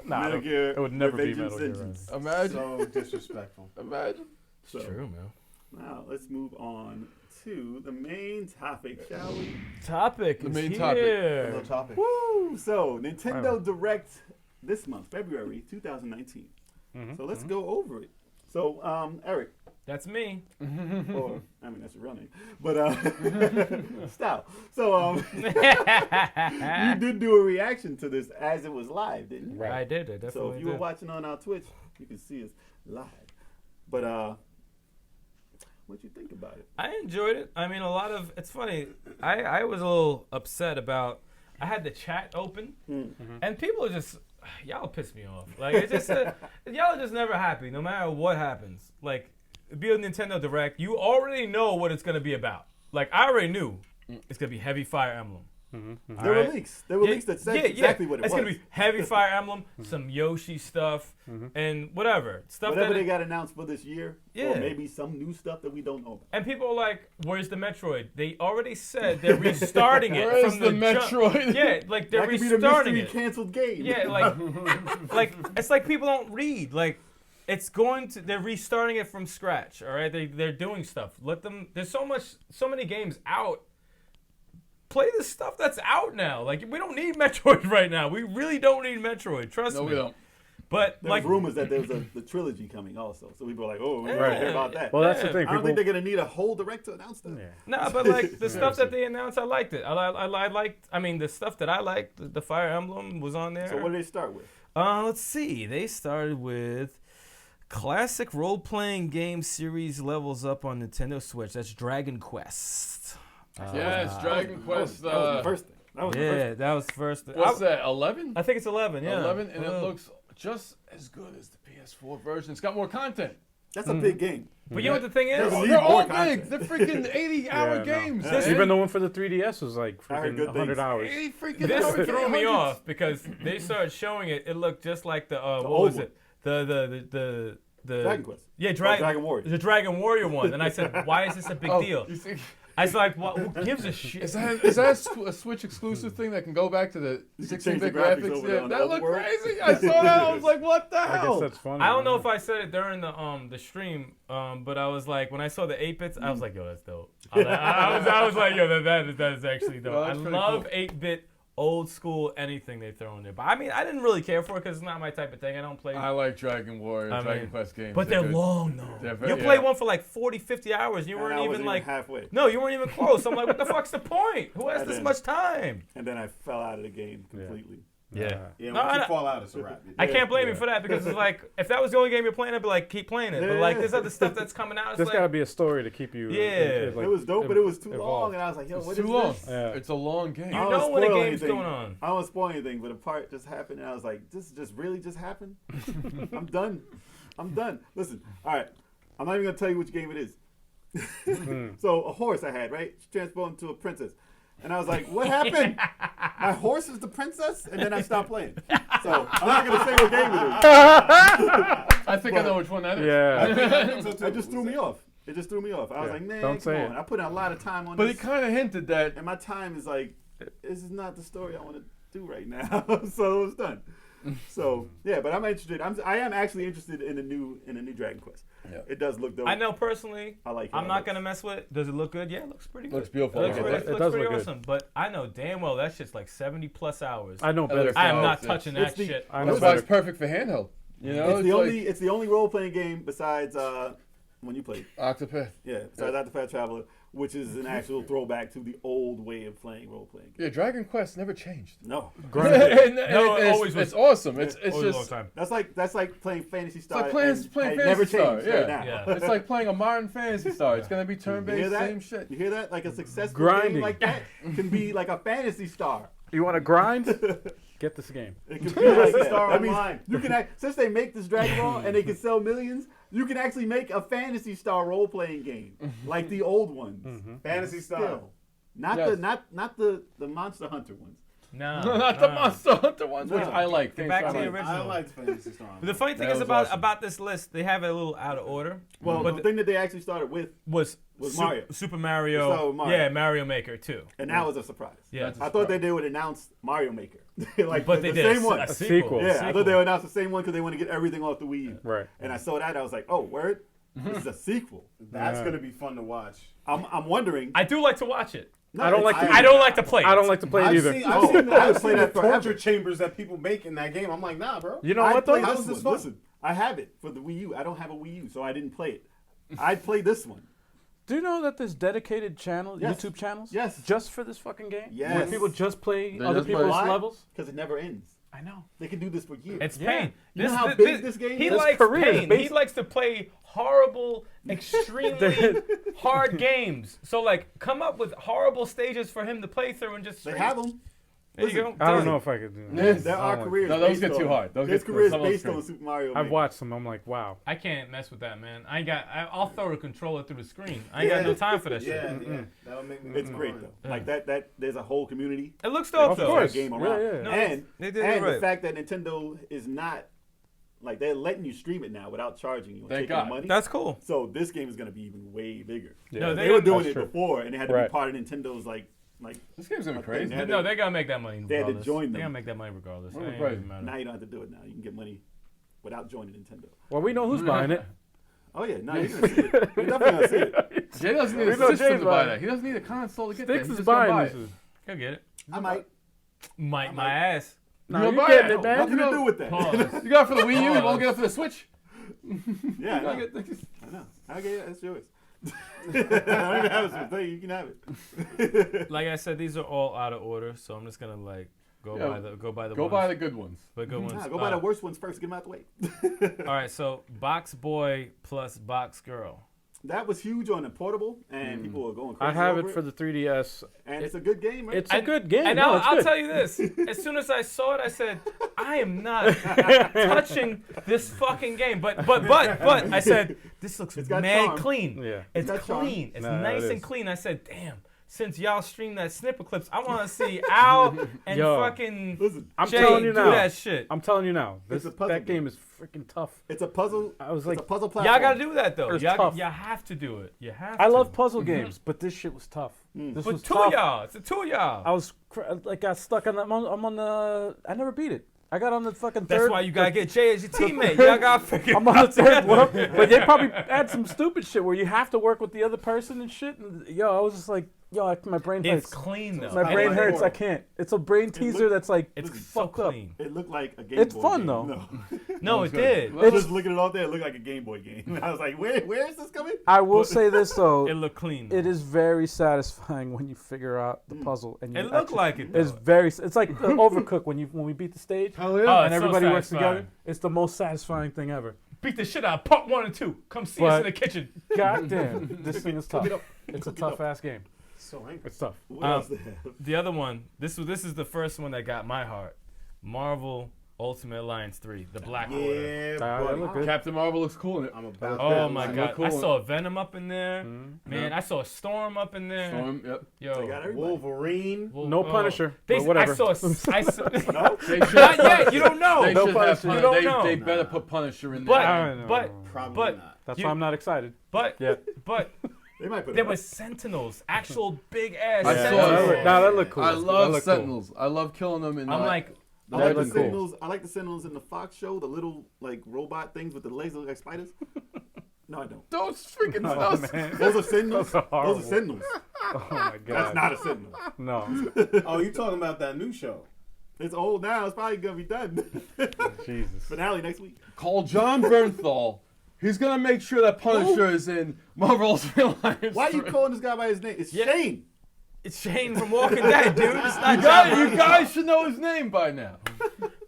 Nah, Metal Gear, it would never be Revengeance Metal Gear Vengeance. Imagine. So disrespectful. Imagine. So, True, man. now let's move on to the main topic, shall we? Topic The is main topic. here. Little topic. Woo! So Nintendo Wow. Direct this month, February 2019. Mm-hmm. So let's go over it. So Eric, That's me. or I mean that's your real name, but Stout. So you did do a reaction to this as it was live, didn't you? Right. I did. I definitely So if you were did. watching on our Twitch, you can see us live. But what'd you think about it? I enjoyed it. I mean, it's funny. I was a little upset about, I had the chat open, and people are just, y'all piss me off. Like, it's just, y'all are just never happy, no matter what happens. Like, be a Nintendo Direct, you already know what it's going to be about. Like, I already knew it's going to be heavy Fire Emblem. There were leaks. There were leaks that said exactly what it It's was. going to be heavy Fire Emblem, some Yoshi stuff, and whatever. Stuff Whatever that they got announced for this year, Yeah. or maybe some new stuff that we don't know about. And people are like, "Where's the Metroid?" They already said they're restarting it. Where's from the jump. Metroid? Yeah, like they're That could be the restarting mystery it. canceled game. Yeah, like it's like people don't read. Like They're restarting it from scratch. All right, they're doing stuff. Let them. There's so many games out. Play the stuff that's out now. Like, we don't need Metroid right now. We really don't need Metroid. Trust me. No, we don't. But There's rumors that there's the trilogy coming also. So people are like, oh, we don't Right. care about that. Well, that's the thing. I don't think they're gonna need a whole direct to announce that. Yeah. nah, but like the stuff that they announced, I liked it. I liked. I mean, the stuff that I liked, the Fire Emblem was on there. So what did they start with? Let's see. They started with classic role-playing game series levels up on Nintendo Switch. That's Dragon Quest. Yes, Dragon Quest. That was the first thing. That was the first. What's that? 11? I think it's 11. Yeah, 11, and it looks just as good as the PS4 version. It's got more content. That's a big game. But you know what the thing is? There's a They're all more content. big. They're freaking 80-hour Yeah, no. games. Yeah. Even the one for the 3DS was like I heard freaking good 100 things. hours. 80 freaking This hours. threw me 100s. off because they started showing it. It looked just like the what old was one. it? The Dragon Quest. Yeah, Dragon Warrior. The Dragon Warrior one. And I said, why is this a big Oh, deal? you see, I was like, well, who gives a shit? is that a Switch exclusive thing that can go back to the You can change 16-bit the graphics graphics? over Yeah, there on the that other looked world. crazy. I saw that. I was like, what the I guess hell? that's funny. I don't know yeah. if I said it during the stream, but I was like, when I saw the 8-bits, I was like, yo, that's dope. I was like, yo, that is actually dope. Well, I that's pretty love cool. 8-bit, old school, anything they throw in there. But I mean, I didn't really care for it because it's not my type of thing. I don't play. I like Dragon Warrior, I Dragon mean, Quest games. but they're good. long though. They're very- You play yeah. one for like 40, 50 hours. You And weren't I even wasn't like halfway. No, you weren't even close. I'm like, what the fuck's the point? Who has I this didn't. much time? And then I fell out of the game completely. Yeah, No, once you I- fall out, it's a wrap. I can't blame you Yeah. for that because it's like if that was the only game you're playing, I'd be like, keep playing it. But like there's other stuff that's coming out. It's There's like, got to be a story to keep you. Yeah. like, It was dope, but it was too long, evolved. and I was like, yo, It's what too is long. this? Yeah. It's a long game. You I don't know when the spoil game's anything. going on. I don't spoil anything, but a part just happened, and I was like, this just really just happened? I'm done. I'm done. Listen, all right, I'm not even going to tell you which game it is. So a horse I had, right? She transformed into a princess. And I was like, what happened? My horse is the princess? And then I stopped playing. So I'm not going to say what game it is. I think I know which one that is. Yeah. It just threw me off. It just threw me off. I was Yeah. like, man, Don't come say on. it. I put in a lot of time on But he this. kind of hinted that. And my time is like, this is not the story I want to do right now. So it's done. So yeah, but I'm interested. I am actually interested in the new Dragon Quest. Yeah. It does look dope. I know personally, I like it. I'm not gonna mess with it. Does it look good? Yeah, it looks pretty good. Looks beautiful. It looks, Yeah, pretty, it it looks does pretty look good. awesome. But I know damn well that shit's like 70+ hours. I know better. I am not It's- touching it's that the- shit. I know That's why better. it's perfect for handheld. You know, It's the only role playing game besides when you played. Octopath. Yeah, besides Octopath Traveler, which is an actual throwback to the old way of playing role playing. Yeah, Dragon Quest never changed. No, And No, it it's, always was- it's awesome. It's Always a long just time. that's like playing Fantasy Star. like playing and Fantasy it never Star, changed yeah. right now. Yeah. it's like playing a modern Fantasy Star. It's gonna be You hear turn-based, that? same shit. You hear that? Like a successful Grinding. game like that can be like a Fantasy Star. You want to grind? Get this game. It can be like that. Star That means Online. you can since they make this Dragon Ball and they can sell millions, you can actually make a Fantasy Star role playing game like the old ones. Fantasy Star. Still. Not Yes. the Monster Hunter ones. No, Not the Monster Hunter ones, which No. I like. Get back to the I like. original. I liked Fantasy Star. But the funny thing That is was about awesome. about this list, they have it a little out of order. Well, but the thing that they actually started with, was Mario. Super They started Mario. with Mario. Yeah, Mario Maker too. and that was a surprise. Yeah. That's a I thought they would announce Mario Maker. Like But the they did same one. a sequel. sequel. Yeah, I thought they would announce the same one because they want to get everything off the Wii U. Right. And I saw that, I was like, oh, word? This is a sequel. That's Yeah. gonna be fun to watch. I'm wondering. I do like to watch it. No, I don't like it's- to- I don't like to play it. I don't like to play it I've either. seen, Oh, I've seen, I would I've play seen that the forever. torture chambers that people make in that game. I'm like, nah, bro. You know I what though? played How this is this one. fun? Listen, I have it for the Wii U. I don't have a Wii U, so I didn't play it. I played this one. Do you know that there's dedicated channels, Yes. YouTube channels, Yes. just for this fucking game? Yes. Where people just play They other just play- people's Why? levels. Because it never ends. I know. They can do this for years. It's Yeah. pain. You know how big this game He is? likes career is pain. He based- likes to play horrible, extremely hard games. So like, come up with horrible stages for him to play through and just. They have them. There you go. I don't Done. know if I could do Yeah. that. There I are don't like- careers. No, those based get too on- hard. Those There's get- careers some of those based on crazy. Super Mario. I've Maker. watched them. I'm like, wow. I can't mess with that, man. I'll throw the controller through the screen. I ain't got no time for that shit. Yeah. That'll make me. It's great though. Yeah. Like that. There's a whole community. It looks dope Of though. course. That game Yeah, around. yeah. No, And they did it and the right. fact that Nintendo is not like they're letting you stream it now without charging you or Thank taking God. money. That's cool. So this game is going to be even way bigger. Yeah. No, They were doing That's it true. before, and they had to Right. be part of Nintendo's like This game's gonna be Okay, crazy. now- No, they gotta make that money They had to regardless. join They them. gotta make that money regardless. What It ain't price? even matter. now you don't have to do it now. You can get money without joining Nintendo. Well, we know who's buying it. Oh yeah, no, you're gonna see it. You're definitely gonna see it. Jay doesn't need We a know system Jay's to buy buying that. He doesn't need a console to get Sticks that. is He's gonna buy buying it. this. He'll get it. I might. My ass. No, gonna you're buy getting it. it, man. Nothing to do with that. Pause. You got it for the Wii U. You won't get it for the Switch. Yeah, I know. I know. I'll get it. That's yours. I don't even have a Switch. You can have it. Like I said, these are all out of order, so I'm just gonna like go Yeah, by the Go ones, buy the good ones. the good ones. Nah, go buy the worst ones first. Get them out the way. All right, so Box Boy plus Box Girl. That was huge on the portable, and people were going crazy. I have over it for the 3DS. and it's a good game, right? It's a good game. And No, I'll, it's I'll good. tell you this: as soon as I saw it, I said, "I am not touching this fucking game." But I said, "This looks It's got mad charm. clean. Yeah. It's got charm. clean. It's Nah, nice it and is. clean." I said, "Damn." Since y'all streamed that snipper clips, I want to see Al and Yo. fucking Listen, I'm Jay telling you do now. that shit. I'm telling you now. It's This a puzzle that game game. is freaking tough. it's a puzzle. I was It's like, a puzzle platform. Y'all gotta do that though. It's Y'all tough. have to do it. You have. I to. love puzzle games, but this shit was tough. This But was two tough. of y'all. It's the two of y'all. I was got stuck on that. I'm on the. I never beat it. I got on the fucking third. That's why you gotta get Jay as your teammate. Y'all gotta figure. I'm on the third one, but they probably add some stupid shit where you have to work with the other person and shit. And, yo, I was just like, my brain It's hurts. clean though. My I brain like hurts. it. I can't. It's a brain teaser that's like It's it's so fucked up. clean. It looked like a Game It's Boy fun, game. though. No. No, it did. Well, Just looking at it all day, it looked like a Game Boy game. And I was like, where is this coming? I will say this though, It looked clean. it is very satisfying when you figure out the puzzle and you It looked actually- like it. It's Though. very. It's like Overcooked when we beat the stage Hell Oh, yeah. it's and so everybody works satisfying. together. It's the most satisfying thing ever. Beat the shit out of part 1 and 2. Come see us But- in the kitchen. God damn, this thing is tough. Cook it up. It's a Cook it up. tough ass game. So angry. It's tough. What else they have? The other one. This is the first one that got my heart. Marvel Ultimate Alliance 3, the Black Order. Yeah, that buddy. look good. Captain Marvel looks cool in it. I'm about Oh that. my Look god! cool. I saw Venom up in there. Mhm. Man, I saw Storm up in there. Storm, yep. Yo, They got everybody. Wolverine. Well, No oh. Punisher, They, but whatever. I saw. No? They should, Not yet. You don't know. They No should Punisher. have You don't they, know. they better put Punisher in But- there. I don't know. but- Probably But- not. That's you- why I'm not excited. But Yeah. but They might put there it was Sentinels, actual big ass I saw Sentinels. it. Nah, that looked cool. I That love looked cool. Sentinels. I love killing them. In I'm like, I like That the looked cool. Sentinels. I like the Sentinels in the Fox show, the little like robot things with the legs that look like spiders. No, I don't. those freaking Oh, those. man. Those are Sentinels. Those are Those horrible. are Sentinels. Oh my god. That's not a Sentinel. No. Oh, you talking about that new show? It's old now. It's probably gonna be done. Jesus. Finale next week. Call John Bernthal. He's gonna make sure that Punisher is in Marvel Ultimate Alliance. Why are you 3. calling this guy by his name? It's Yeah. Shane. it's Shane from Walking Dead, dude. It's not You guys should know his name by now.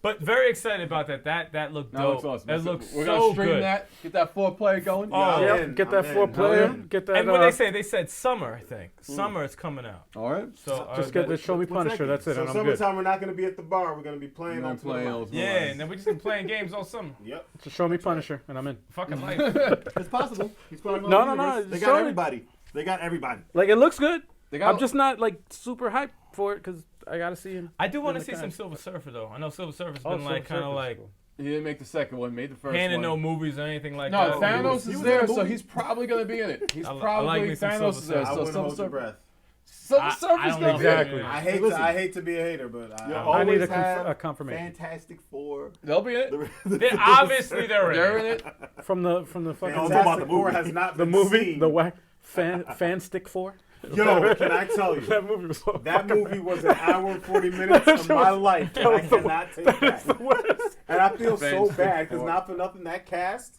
But very excited about that. That looked That dope. looks awesome. That looks We're so gonna stream good. that. Get that 4-player going. Oh, Yeah. Yep. Get that I'm 4-player. in. Get that. And what they say? They said summer, I think. Summer is coming out. All right. So Just get the Show Me what's that Punisher. game? That's it. So and I'm good. summertime, we're not going to be at the bar. We're going to be playing We're on gonna play Twitter. those Yeah, ones. and then we just been playing games all summer. Yep. Just Show Me Punisher, and I'm in. Fucking life. It's possible. He's probably No, on the no, no, universe. They show got me. everybody. They got everybody. Like it looks good. They got I'm just not like super hyped for it because I gotta see him. I do want to In the see some cast. Silver Surfer though. I know Silver Surfer's Oh, been like kind of like He didn't make the second one. Made the first handing no one. movies or anything like No, that. Thanos He is was there, in the so movie. he's probably gonna be in it. He's I like probably me some Thanos Silver is there. I So wouldn't Silver hold your Surfer. breath. Silver I Surfer's don't gonna know. be in it. Exactly. I hate to be a hater, but You I need always have a confirmation Fantastic Four. They'll be in it. They're obviously they're They're in in it. it. from the fucking I'm talking about Fantastic the Four movie. has not the been movie, seen. the fan stick 4. Yo, can I tell you? That movie was so That fucking movie was an hour and 40 minutes of my life, and I cannot take That's the that. worst. And I feel so Fantastic bad because Four. not for nothing, that cast,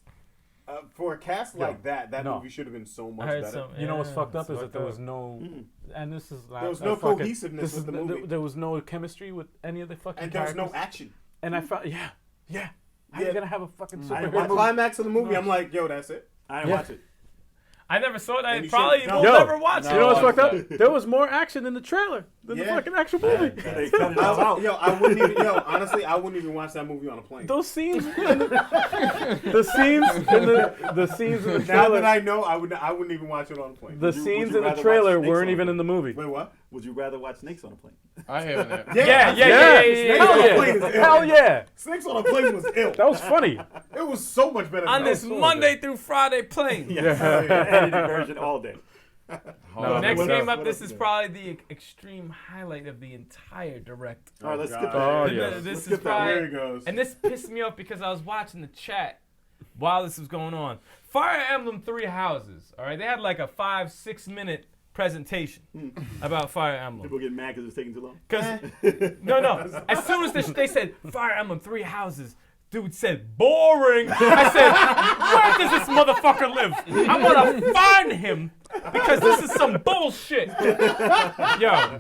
for a cast like that no. movie should have been so much I heard better. some- You know what's yeah, fucked up it's is that fucked there up. was no, and this is not, There was no cohesiveness this with is the movie. There was no chemistry with any of the fucking And there was characters. no action. And I felt, yeah. How Yeah. you gonna have a fucking The superhero movie? climax of the movie, I'm like, yo, that's it. I didn't Yeah. watch it. I never saw it. I And you probably should- will no. never watch No. it. You know what's Oh, fucked up? There was more action in the trailer than the Yeah. fucking actual movie. They cut it all out. Yo, I wouldn't even. Yo, honestly, I wouldn't even watch that movie on a plane. Those scenes, the scenes in the Now trailer, that I know, I wouldn't even watch it on a plane. the Would you scenes in the rather trailer watch Snakes weren't on even a in the movie. Wait, what? Would you rather watch Snakes on a plane? I have that. Yeah. Snakes Hell on a yeah! plane is ill. Hell yeah! Snakes on a plane was ill. That was funny. It was so much better. On than this that. Monday through Friday plane. Edited version all day. No, Next what game else? up, this is probably the extreme highlight of the entire direct. All right, let's skip God. that. Oh, And yes. this Let's is skip that. probably, There he goes. and this pissed me off because I was watching the chat while this was going on. Fire Emblem Three Houses. All right, they had like a 5-6 minute presentation about Fire Emblem. People get mad because it's taking too long. Because no, as soon as they said Fire Emblem Three Houses, dude said boring. I said, where does this motherfucker live? I want to find him because this is some bullshit. Yo,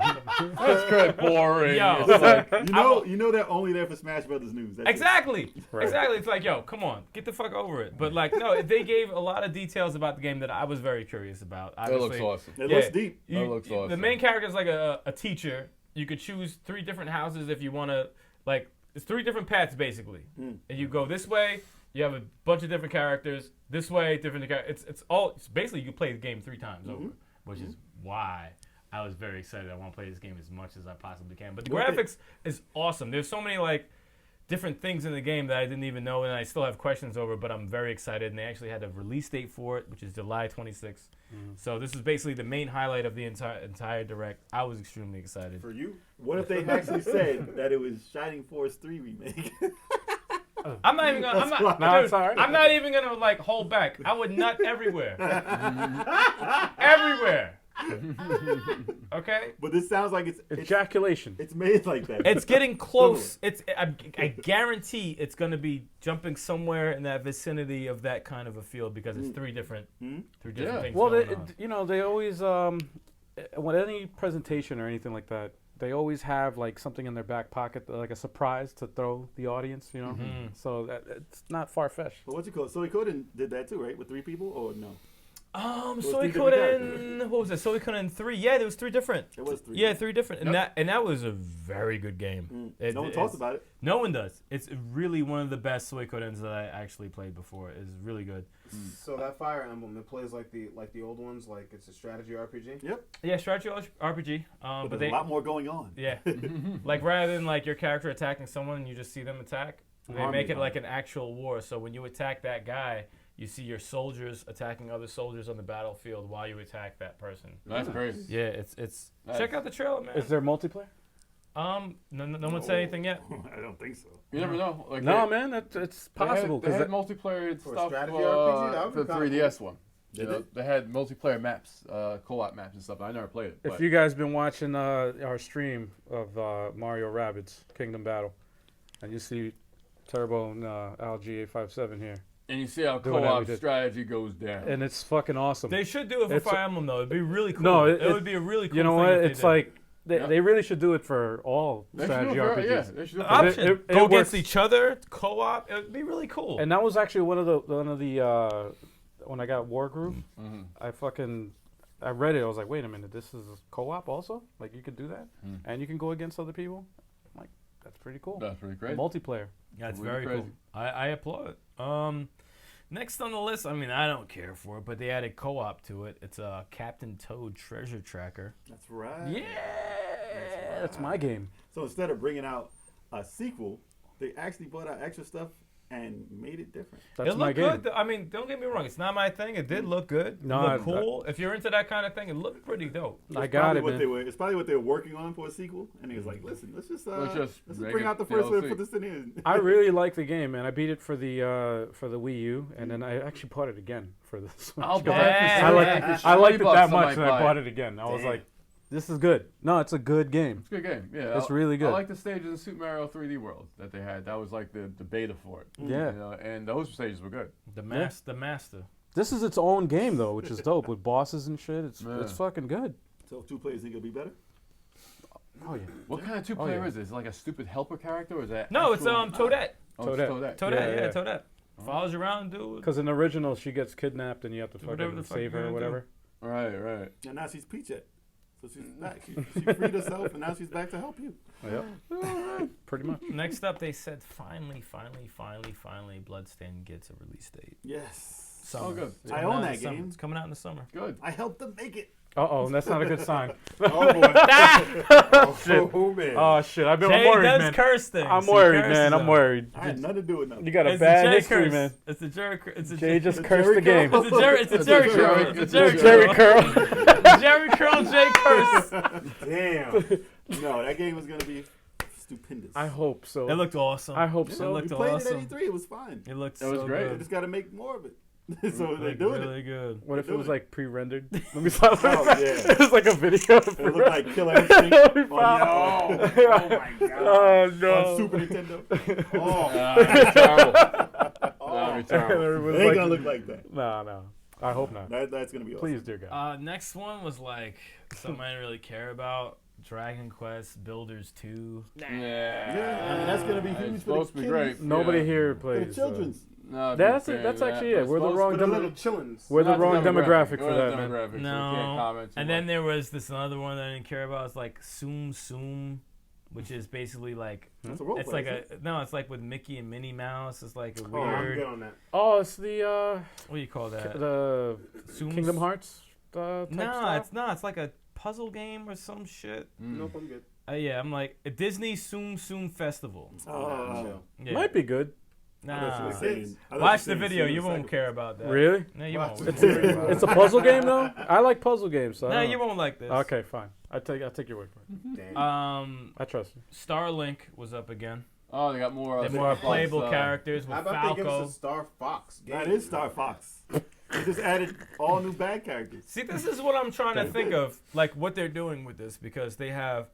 That's good. Boring. Yo. It's like, You know they're only there for Smash Brothers news. That's it. exactly, Right. exactly. It's like, yo, come on, get the fuck over it. But like, no, they gave a lot of details about the game that I was very curious about. that looks Obviously, awesome. It Yeah. looks deep. That looks The awesome. main character is like a teacher. You could choose 3 different houses if you want to, like, it's 3 different paths basically. And you go this way, you have a bunch of different characters. This way, different characters. It's basically you play the game 3 times over, which is why I was very excited. I want to play this game as much as I possibly can. But the What graphics is awesome. There's so many like different things in the game that I didn't even know, and I still have questions over. But I'm very excited, and they actually had a release date for it, which is July 26th. So this is basically the main highlight of the entire direct. I was extremely excited. For you? What if they actually said that it was Shining Force 3 remake? I'm not even gonna. I'm not. No, dude, it's all right. I'm not even gonna like hold back. I would nut everywhere. Everywhere. Okay. But this sounds like it's Ejaculation. it's made like that. It's getting close. I guarantee it's gonna be jumping somewhere in that vicinity of that kind of a field because it's 3 different Yeah. things. Well, going on. they always when any presentation or anything like that, they always have like something in their back pocket, like a surprise to throw the audience. So that it's not far fetched. But what's it called? Suikoden did that too, right? With 3 people or no? was 3 different Suikoden. What was it? Suikoden 3. Yeah, there was 3 different. It was 3. Yeah, 3 different, and that was a very good game. No one talks about it. No one does. It's really one of the best Suikodens that I actually played before. It's really good. So that Fire Emblem, it plays like the old ones, like it's a strategy RPG. Yep. Yeah, strategy RPG. But But there's a lot more going on. yeah, like rather than like your character attacking someone and you just see them attack, they Army make it battle. like an actual war. So when you attack that guy, you see your soldiers attacking other soldiers on the battlefield while you attack that person. That's crazy. Yeah, it's Nice. check out the trailer, man. Is there multiplayer? No one said anything yet. I don't think so. You never know. Like No, man, it's possible They had because multiplayer For a stuff strategy RPG, that would for be the kinda 3DS one. Did You know, they had multiplayer maps, co-op maps and stuff. I never played it. if But you guys been watching our stream of Mario Rabbids Kingdom Battle, and you see Turbo and LG857 here, and you see how Doing how we co-op did. strategy goes down. and it's fucking awesome. They should do it for It's- Fire Emblem though. It'd be really cool. No, it would be a really cool. You know thing what? if they It's did. like Yeah. they really should do it for all They should strategy do it for- RPGs. Yeah, they should do it The for- option. it Go against works. each other, co-op. It would be really cool. And that was actually one of the when I got Wargroove, I read it. I was like, wait a minute, this is co-op also? Like you could do that, and you can go against other people. I'm like, that's pretty cool. That's pretty crazy. Multiplayer. Yeah, it's Really very crazy. cool. I applaud it. Next on the list, I mean, I don't care for it, but they added co-op to it. It's a Captain Toad Treasure Tracker. That's right. Yeah, that's my game. So instead of bringing out a sequel, they actually brought out extra stuff and made it different. That's It my looked game. good. I mean, don't get me wrong. It's not my thing. It did look good. No, It looked cool. If you're into that kind of thing, it looked pretty dope. I It's got probably it, what man. they were. It's probably what they were working on for a sequel, and he was like, "Listen, let's just make bring it out the first one and DLC. put this in here." I really like the game, man. I beat it for the Wii U, and then I actually bought it again for the Switch. I'll buy Yeah. it for I liked it $20, that much, might and I buy bought it again. I was Damn. like, this is good. No, it's a good game. It's a good game. Yeah, It's really good. I like the stages in Super Mario 3D World that they had. That was like the beta for it. Yeah. You know, and those stages were good. The master. This is its own game though, which is dope with bosses and shit. It's Yeah. fucking good. So if 2 players think it'll be better. Oh yeah. What kind of two-player yeah. is it? Is it like a stupid helper character, or is that? No, it's actual- Toadette. Oh, it's Toadette. Toadette. Toadette, Yeah. Toadette. Follows you around, dude. Because in the original, she gets kidnapped and you have to Whatever fucking the fuck save you're her or gonna do. whatever. Right, right. And now she's Peachette. So she's back. She freed herself, and now she's back to help you. Yep. Pretty much. Next up, they said finally, Bloodstained gets a release date. Yes. Summer. Oh, good. It's I coming own out in that the summer. game. It's coming out in the summer. Good. I helped them make it. Uh-oh, that's not a good sign. Oh boy. Shit. Oh man. Oh, shit. I'm Jay worried, does man. curse things. I'm He worried, curses man. I'm them. worried. I had nothing to do with nothing. You got a It's the bad Jay history, curse. man. It's the Jerry. It's the Jay just the cursed Jerry the game. curl? It's a Jerry. It's a Jerry curl. It's a Jerry Jerry curl. curl. Jerry curl. Jay curse. Damn. No, that game was gonna be stupendous. I hope so. It looked awesome. I hope It so. looked we played awesome. it at E3. It was fine. It looked It was so great. They good. just got to make more of it. So they're Looked doing really it. good. What if it was doing it. like pre-rendered? Let me stop. Oh, yeah. It was like a video. It looked like Killer Instinct We on, found- Oh my god. Oh no. on Super Nintendo. Oh. That'd be terrible. That'd be terrible. Everyone's It ain't like- gonna look like that. No. I hope not. That's gonna be awesome. Please, dear God. Next one was like something I didn't really care about. Dragon Quest Builders 2. Yeah, I mean, that's gonna be It's huge for supposed the to be kids. great. Nobody Yeah. here For plays. the children's. No, That's big it. fan That's of that. actually it. It's We're the supposed- wrong For the demo- little chillins. We're the not wrong demographic for We're that, the man. demographic, so we can't No. comment too And then much. there was this another one that I didn't care about. It's like Tsum Tsum, which is basically like That's a role it's play, like isn't it? it's like with Mickey and Minnie Mouse. It's like a Oh, I'm weird. good on that. Oh, it's the What do you call that? Tsum- Kingdom Hearts type No, style? it's not. It's like a puzzle game or some shit. Nope, I'm good. Yeah, I'm like a Disney Tsum Tsum Festival. Chill. Yeah. Might be good. Nah. Watch Watch the video. You won't care about that. Really? No, you Watch won't. it. It's a puzzle game though. I like puzzle games. So I No, don't you know. won't like this. Okay, fine. I'll take your word for it. Damn. I trust you. Starlink was up again. Oh, they got more. They have more Star Fox, playable characters with How about they give Falco. us a Star Fox game? That is Star Fox. They just added all new bad characters. See, this is what I'm trying to think of, like what they're doing with this, because they have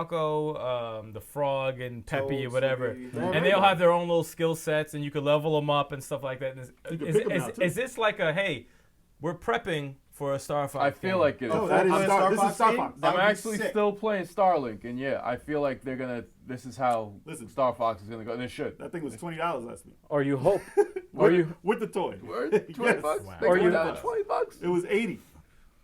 Falco, the Frog, and Peppy or Toad, whatever, Snoopy. and they all have their own little skill sets, and you can level them up and stuff like that. And You can Is, pick 'em is, out, too. is this like a hey, we're prepping for a Star Fox? I feel game? like it is. Oh, that is Full-on Star- this is Star game? Fox. That I'm would be actually sick. still playing Starlink, and yeah, I feel like they're gonna. This is how Listen. Star Fox is gonna go, and it should. That thing was $20 last week. Or you hope. Or you. With the toy. Word? 20 Yes. bucks? Wow. They Or go you- down to 20 bucks? It was 80.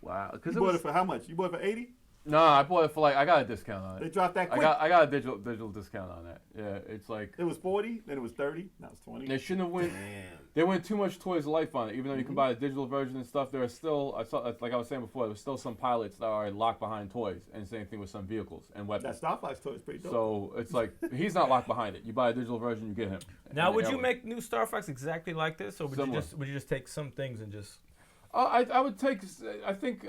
Wow. You Because bought it for how much? You bought it for 80? No, I bought it for like I got a discount on They it. dropped that I quick. got a digital discount on that. Yeah, it's like It was 40, then it was 30, now it's 20. they shouldn't have went. Damn. They went too much Toys of Life on it. Even though you can buy a digital version and stuff, there are still, like I was saying before, there's still some pilots that are locked behind toys, and same thing with some vehicles and That weapons. Star Fox toy is pretty dope. So it's like he's not locked behind it. You buy a digital version, you get him. Now, And would they you are- make new Star Fox exactly like this, or Similar. would you just take some things and just? I would take. I think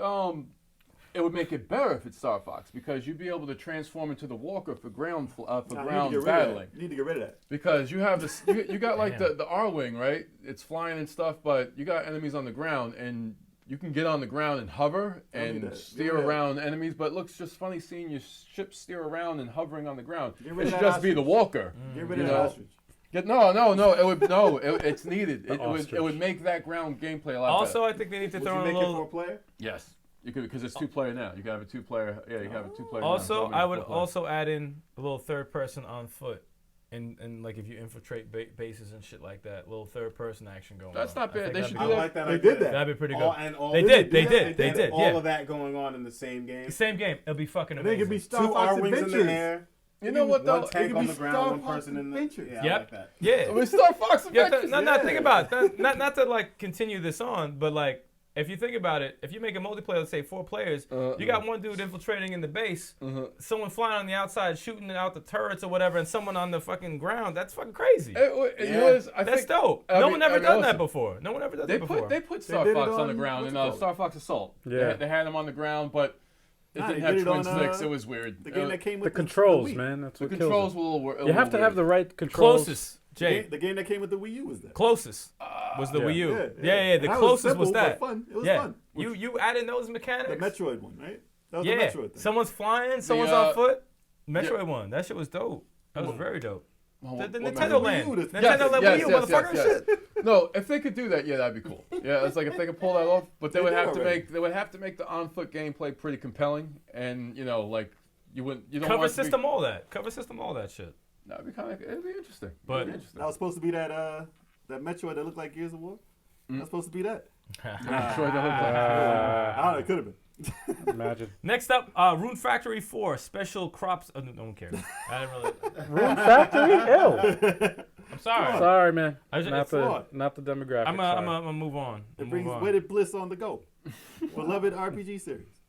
it would make it better if it's Star Fox because you'd be able to transform into the Walker for ground Nah, ground you need to get rid of battling. that. You need to get rid of that. Because you have this, you got like Damn. the R-wing, right? It's flying and stuff, but you got enemies on the ground, and you can get on the ground and hover Don't do and that. steer Get rid of that. around enemies. But it looks just funny seeing your ship steer around and hovering on the ground. Get It rid of should that just be the ostrich. Walker. Get rid You of know, that ostrich. No. It would no. It's needed. It would ostrich. make that ground gameplay a lot Also, better. I think they need to Would throw you in a make it for a little. player? Yes, you could because it's 2-player now. You can have a 2-player. Yeah, you can have a 2-player. now. Also, Don't I make it would 4-player. also add in a little third person on foot, and like if you infiltrate bases and shit like that, little third person action going. That's on. not I bad. think They that'd should be I do good. like that. They idea. did that. That'd be pretty good. All, and all They of did. it- They yeah, did. They did. All Yeah. of that going on in the same game. Same game. It'll be fucking And they amazing. could be Star Two Fox R-wings in Adventures. the air. You know what though? One tank could on be the ground, Star one Fox person in the. Adventures. Yeah, I Yep. like that. Yeah. With Star Fox Yeah, Adventures. not think yeah. about it. Not to like continue this on, but like if you think about it, if you make a multiplayer, let's say 4 players, you got one dude infiltrating in the base, someone flying on the outside shooting out the turrets or whatever, and someone on the fucking ground. That's fucking crazy. I That's think dope. I No mean- one ever I mean, done that listen, before. No one ever done They that before. put Star did it Fox on the on- ground what's in it called? Star Fox Assault. Yeah. They had them on the ground, but it Nah, didn't they have did it twin on, sticks. It was weird. The game that came The with controls, the Wii. man. That's The what controls kills were a little it. You have to have the right controls. Closest, The Jay. game, the game that came with the Wii U was that. Closest was the Yeah. Wii U. Yeah, Yeah, yeah. the That was closest was simple, that. but fun. It was yeah. fun. You added those mechanics. The Metroid one, right? That was yeah. the Metroid thing. Someone's flying, someone's uh, on foot. Metroid one. That shit was dope. That was very dope. The Nintendo Wii Land. U, the- Nintendo Land Wii U, motherfucker. yes. Shit. No, if they could do that, yeah, that'd be cool. Yeah, it's like if they could pull that off, but they They would did have to already. make the on foot gameplay pretty compelling, and you know, like you don't Cover want it to be- system, all that. Cover system, all that shit. That'd be it'd be interesting. But- It'd be interesting. That was supposed to be that Metroid that looked like Gears of War. That's supposed to be that. I'm sure they'll look like- I don't know. It could have been. Imagine. Next up, Rune Factory 4 special crops. No one cares. I didn't really. Room Factory? Ew. I'm sorry. Sorry, man. I just- Not it's flawed. the demographic. I'm sorry. gonna move on. It Move brings on. wedded bliss on the go. Beloved RPG series.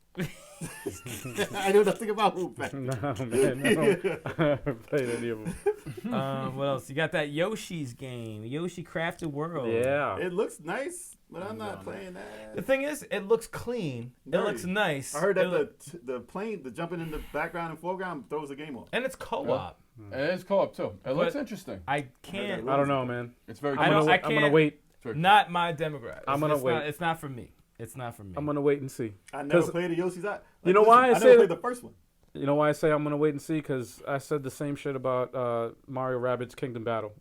I know nothing about Whoop Factory. No, man, no. I haven't played any of them. What else? You got that Yoshi's game, Yoshi Crafted World. Yeah. It looks nice, but I'm not playing The that. thing is, it looks clean. Very. It looks nice. I heard that It the plane, the jumping in the background and foreground throws the game off. and it's co-op. And it's co-op too. It looks But- interesting. I can't. I don't know, man. It's very. I don't- cool. I I'm gonna can't- wait. Not my demographic. I'm gonna it's wait. Not, it's not for me. It's not for me. I'm gonna wait and see. I never 'Cause- played a Yoshi's Island. You know why I I say never that- played the first one. You know why I say I'm gonna wait and see? Because I said the same shit about Mario Rabbids Kingdom Battle.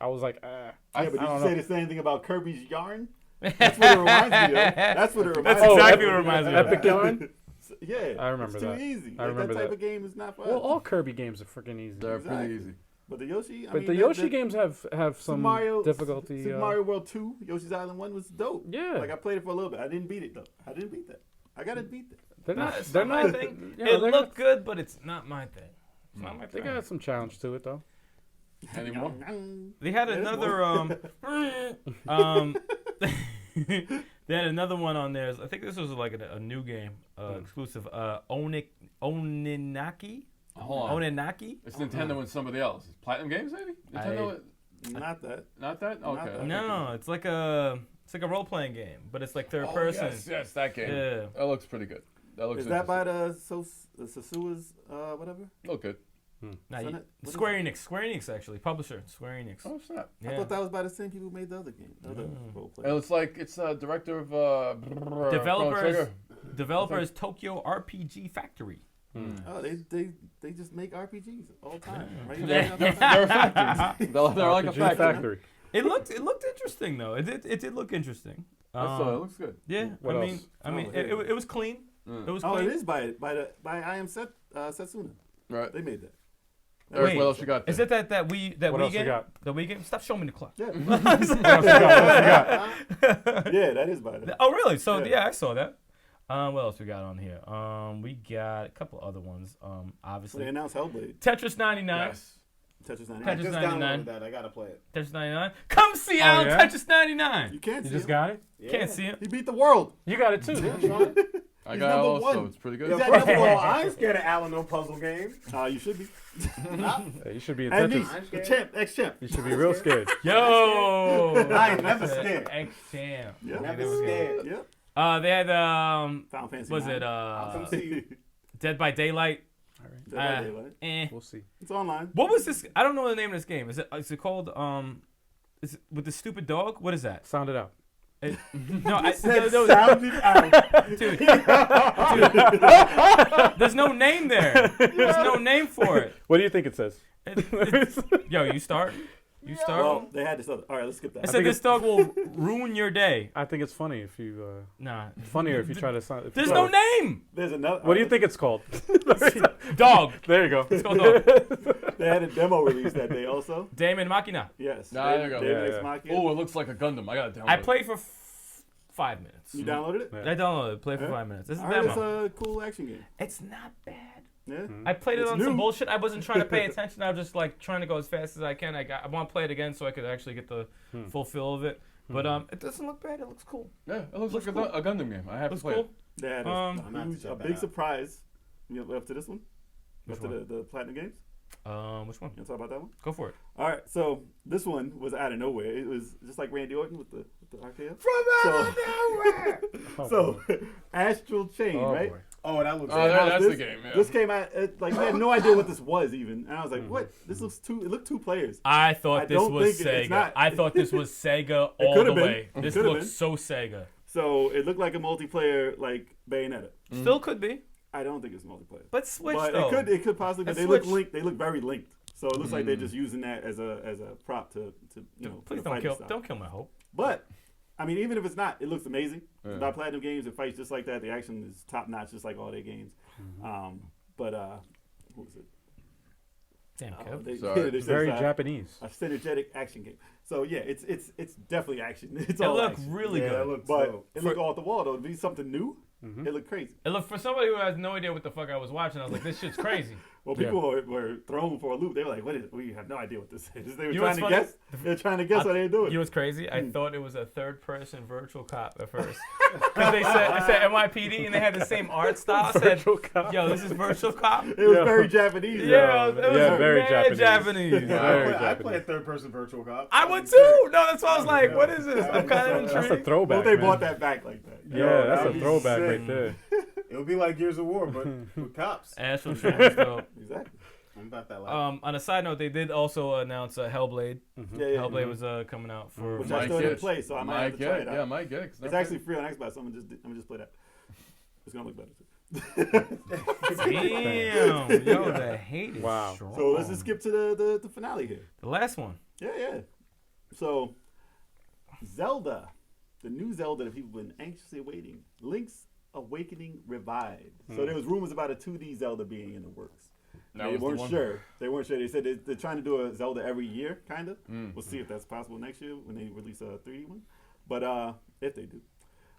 I was like, Yeah, but did don't you know. say the same thing about Kirby's Yarn? That's what it reminds me of. That's what it reminds That's me exactly of. what it reminds me of. Epic Yarn. Yeah, I remember it's too that. easy. I Like, remember that type that. of game is not for Well, us. all Kirby games are freaking easy. They're Exactly. pretty easy. But the Yoshi, I But mean, the Yoshi games have some Mario, difficulty. Super Mario World 2, Yoshi's Island 1 was dope. Yeah. Like I played it for a little bit. I didn't beat it though. I didn't beat that. I gotta beat that. They're Nah, not. it's They're not not. my thing. Yeah, It they looked good, but it's not my thing. It's not my They thing. got some challenge to it though. Anymore? They had Yeah, there's another they had another one on there. I think this was like a new game, exclusive. Oninaki. Hold on. Oninaki. It's Nintendo and somebody else. Platinum Games, maybe? Nintendo? Not that. Not that? Not Okay. that. No, it's like a role playing game, but it's like third Oh, person. yes, that game. Yeah. That looks pretty good. That looks Is that by interesting. the Sasua's whatever? Look good. Nah, Isn't you- it- what is Square Enix actually, publisher Square Enix. Oh, snap. I Yeah. thought that was by the same people who made the other game. The other role play. It looks like it's director of Chrono Developers Trigger. developers Tokyo RPG Factory. Oh, they just make RPGs all the time. Right? Yeah. They're a factory. They're like a RPG factory. It looked interesting though. It did look interesting. It looks good. Yeah, What I else? mean, Oh, it was clean. It was Oh, clean. it is by I Am Setsuna. Right. They made that. Eric, Wait, what else you got there? Is it that What Wii else you game? got? The Wii game? Stop showing me the clock. Yeah. What else you got? Yeah, that is by that. Oh really? So Yeah. yeah, I saw that. What else we got on here? We got a couple other ones. So Obviously they announced Hellblade. Tetris 99. Yes. Tetris 99. I Tetris just 99. downloaded that. I gotta play it. Tetris 99. Come see Al yeah? Tetris 99. You can't You see just him. got it. Can't see it. He beat the world. You got it too. I He's got it number also. one. It's pretty Yo, good. Yeah, first of number all, one. I ain't scared of Alan no puzzle game. You should be. Yeah, you should be in And me, Tetris. the champ, ex-champ. You should be real scared. Yo. I ain't never scared. X-Champ. Yeah. Never scared. Yep. They had Final Fantasy. was 9. it I'll come see you. Dead by Daylight? Dead by Daylight. We'll see. It's online. What was this? I don't know the name of this game. Is it called is it with the stupid dog? What is that? Sound it out. No, Sounded out. dude, there's no name there. There's no name for it. What do you think it says? Yo, you start. You start. Well, they had this other. All right, let's skip that. It said this dog will ruin your day. I think it's funny if you. Nah. Funnier if you try to sound. if you There's try no to- name. There's another. What do you think it's called? Dog. There you go. It's called dog. They had a demo release that day also. Damon Machina. Yes. Nah, there you go. David Yeah, Ex yeah. Machina. Oh, it looks like a Gundam. I got to download I it. played for 5 minutes. You downloaded it? Yeah. I downloaded it. Played for Yeah. 5 minutes. This is I heard it's demo. a cool action game. It's not bad. Yeah. I played it It's on some new. bullshit. I wasn't trying to pay attention. I was just like trying to go as fast as I can. I want to play it again so I could actually get the full feel of it. But it doesn't look bad. It looks cool. Yeah, it looks like Looks a Gundam game. I have to Looks play cool. it. They had Um, I'm gonna have to a check that big out. surprise. You know, up to this one? Which Up to one? the Platinum Games? Which one? You want to talk about that one? Go for it. All right, so this one was out of nowhere. It was just like Randy Orton with the RKO. From So- out of nowhere. So, Astral Chain, Oh right? boy. Oh, that looks. Oh, good. there- that's this, the game, yeah. This came out like I had no idea what this was even, and I was like, "What? This looks two. It looked 2 players." I thought I this don't was think it's Sega. not. I thought this was Sega all could've the been. way. It This could've looks been. so Sega. So it looked like a multiplayer like Bayonetta. Still could be, I don't think it's multiplayer, but Switch but though. it could possibly. But And they look Switch. linked. They look very linked. So it looks like they're just using that as a prop to you know. Please the don't fighting kill. style. Don't kill my hope. But I mean, even if it's not, it looks amazing. Yeah. By Platinum Games, it fights just like that. The action is top notch, just like all their games. But what was it? Damn, Kev. They, Sorry. they said Very it's, Japanese. a synergetic action game. So yeah, it's definitely action. It's It all looked action. really Yeah, good. that looks But dope. it looked off the wall though. To be something new, Mm-hmm. it looked crazy. It looked for somebody who has no idea what the fuck I was watching. I was like, this shit's crazy. Well, people were thrown for a loop. They were like, "What is? We have no idea what this is." They were You know trying to what's funny? guess. They're trying to guess how they do it. You know what's crazy? I thought it was a third-person virtual cop at first. Because they said NYPD and they had the same art style. I said, cop. yo, this is virtual cop? It was very Japanese. Yeah, it was very mad Japanese. Japanese. I play third-person virtual cop. I would too. No, that's why I was like, what is this? I'm kind of That's a intrigued. throwback. Well, they man. brought that back like that. Yeah, that's that'd a be throwback sick. right there. It would be like Gears of War, but with cops. Astral Chain stuff. Exactly. I'm about that life. On a side note, they did also announce Hellblade. Yeah, Hellblade was coming out for. Which I still didn't play, so I might have to try it out. Yeah, I might get it. It's actually free on Xbox. So I'm gonna just play that. It's gonna look better too. Damn, yo, the hate is Wow. strong. So let's just skip to the finale here. The last one. Yeah. So Zelda, the new Zelda that people have been anxiously awaiting, Link's Awakening revived. So there was rumors about a 2D Zelda being in the works. They weren't sure. They weren't sure. They said they're trying to do a Zelda every year, kind of. We'll see if that's possible next year when they release a 3D one. But if they do.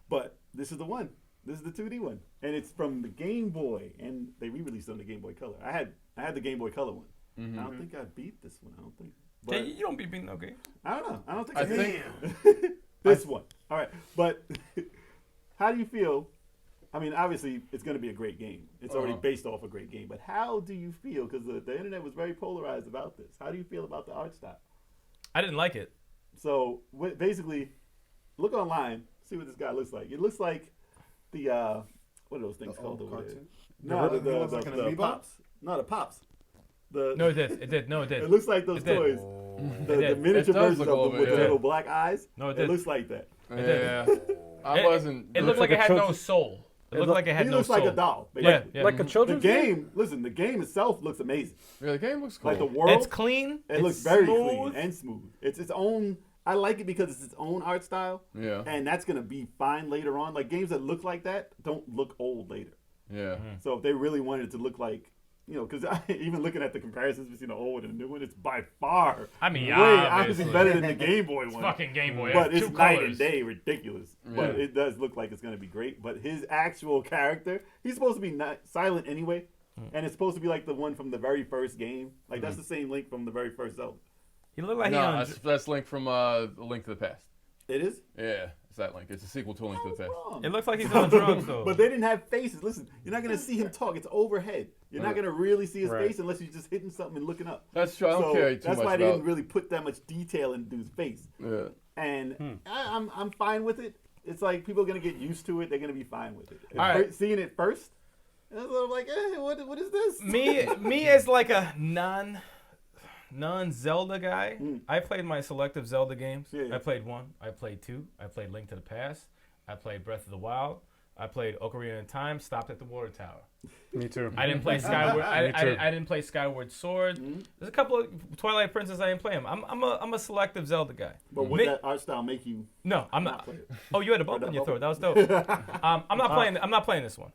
But this is the one. This is the 2D one, and it's from the Game Boy, and they re-released it on the Game Boy Color. I had the Game Boy Color one. I don't think I beat this one. I don't think. But You don't be beating no game. I don't know. I don't think I I think this one. All right, but how do you feel? I mean, obviously, it's going to be a great game. It's already based off a great game. But how do you feel? Because the internet was very polarized about this. How do you feel about the art style? I didn't like it. So basically, look online, see what this guy looks like. It looks like the what are those things called over there? cartoon? No, He looks like an the amoeba? pops. No, the pops. No, it did. It did. No, it did. It looks like those It did. toys. It The did. miniature It does versions look of a them little with bit, the yeah. little black eyes. No, it It did. looks like that. Yeah, I wasn't. It looks looked like like it a had no children's- soul. It looked like it had He no looks soul. like a doll. Yeah, yeah. Like a The children's game? game, listen, the game itself looks amazing. Yeah, the game looks cool. Like the world, It's clean. it it's looks very smooth. clean and smooth. It's its own. I like it because it's its own art style. Yeah. And that's gonna be fine later on. Like games that look like that don't look old later. Yeah. So if they really wanted it to look like, because even looking at the comparisons between the old and the new one, it's by far I mean, way obviously. obviously better than the Game Boy one. Fucking Game Boy. But it's two night colors. and day ridiculous. But Yeah. it does look like it's going to be great. But his actual character, he's supposed to be not silent anyway. And it's supposed to be like the one from the very first game. Like that's the same Link from the very first Zelda. He looked like No, that's Link from Link to the Past. It is? Yeah, it's that Link. It's a sequel to Link to the Past. Wrong. It looks like he's on drugs though. But they didn't have faces. Listen, you're not going to see him talk. It's overhead. You're not going to really see his Right. face unless you're just hitting something and looking up. That's true. I don't So care too that's much why they about. didn't really put that much detail into his face. Yeah. And I'm fine with it. It's like people are gonna get used to it. They're gonna be fine with it. All right. Seeing it first, it's sort of like, what is this? me as like a non-Zelda guy, I played my selective Zelda games. Yeah. I played 1, I played 2, I played Link to the Past, I played Breath of the Wild, I played Ocarina of Time, stopped at the Water Tower. Me too. I didn't play Skyward. I Me too. didn't play Skyward Sword. There's a couple of Twilight Princess I didn't play them. I'm a selective Zelda guy. But would Me- that art style make you No, I'm not not. play it? Oh, you had a bump in your throat. That was dope. I'm not playing. I'm not playing this one.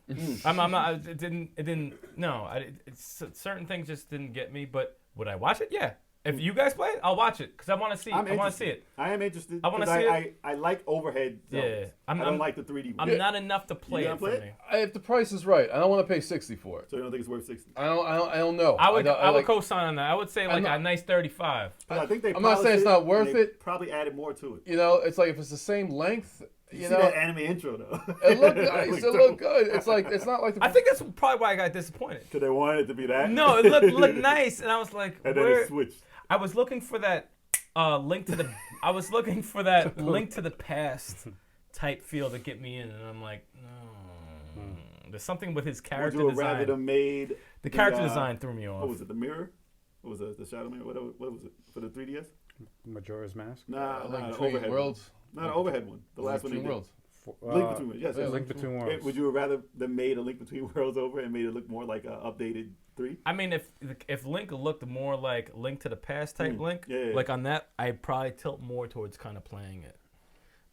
I'm not. It didn't. It didn't. No. Certain things just didn't get me. But would I watch it? Yeah. If you guys play it, I'll watch it because I want to see. I want to interested. see it. I am interested. I wanna 'cause see it. I like overhead. Yeah. Zeldas. I don't like the 3D. I'm one. not enough to play You it gonna for play me. it? If the price is right, I don't want to pay 60 for it. So you don't think it's worth 60? I don't know. I would. don't- I would like- co-sign on that. I would say like not- a nice 35. I think they. I'm not saying polished it's not and worth they it. Probably added more to it. You know, it's like if it's the same length. You You see know, that anime intro though? it looked nice. It looked good. It's like it's not like the. I think that's probably why I got disappointed. Because they wanted it to be that. No, it looked nice, and I was like, And then where? it switched. I was looking for that link to the. I was looking for that link to the past type feel to get me in, and I'm like, no. There's something with his Would character you have rather design. them made The character uh, design threw me What off. was it? The mirror? What was it? The shadow mirror? What was it for the 3DS? Majora's Mask. Nah, Link the Between overhead Worlds. one. Not the overhead one. The last one they Between did. Worlds. Link Between Worlds. Yes, Yeah, yes. Link Between Worlds. Would you have rather them made a Link Between Worlds over and made it look more like an updated 3? I mean, if Link looked more like Link to the Past type Link, Yeah, yeah. like on that, I'd probably tilt more towards kind of playing it.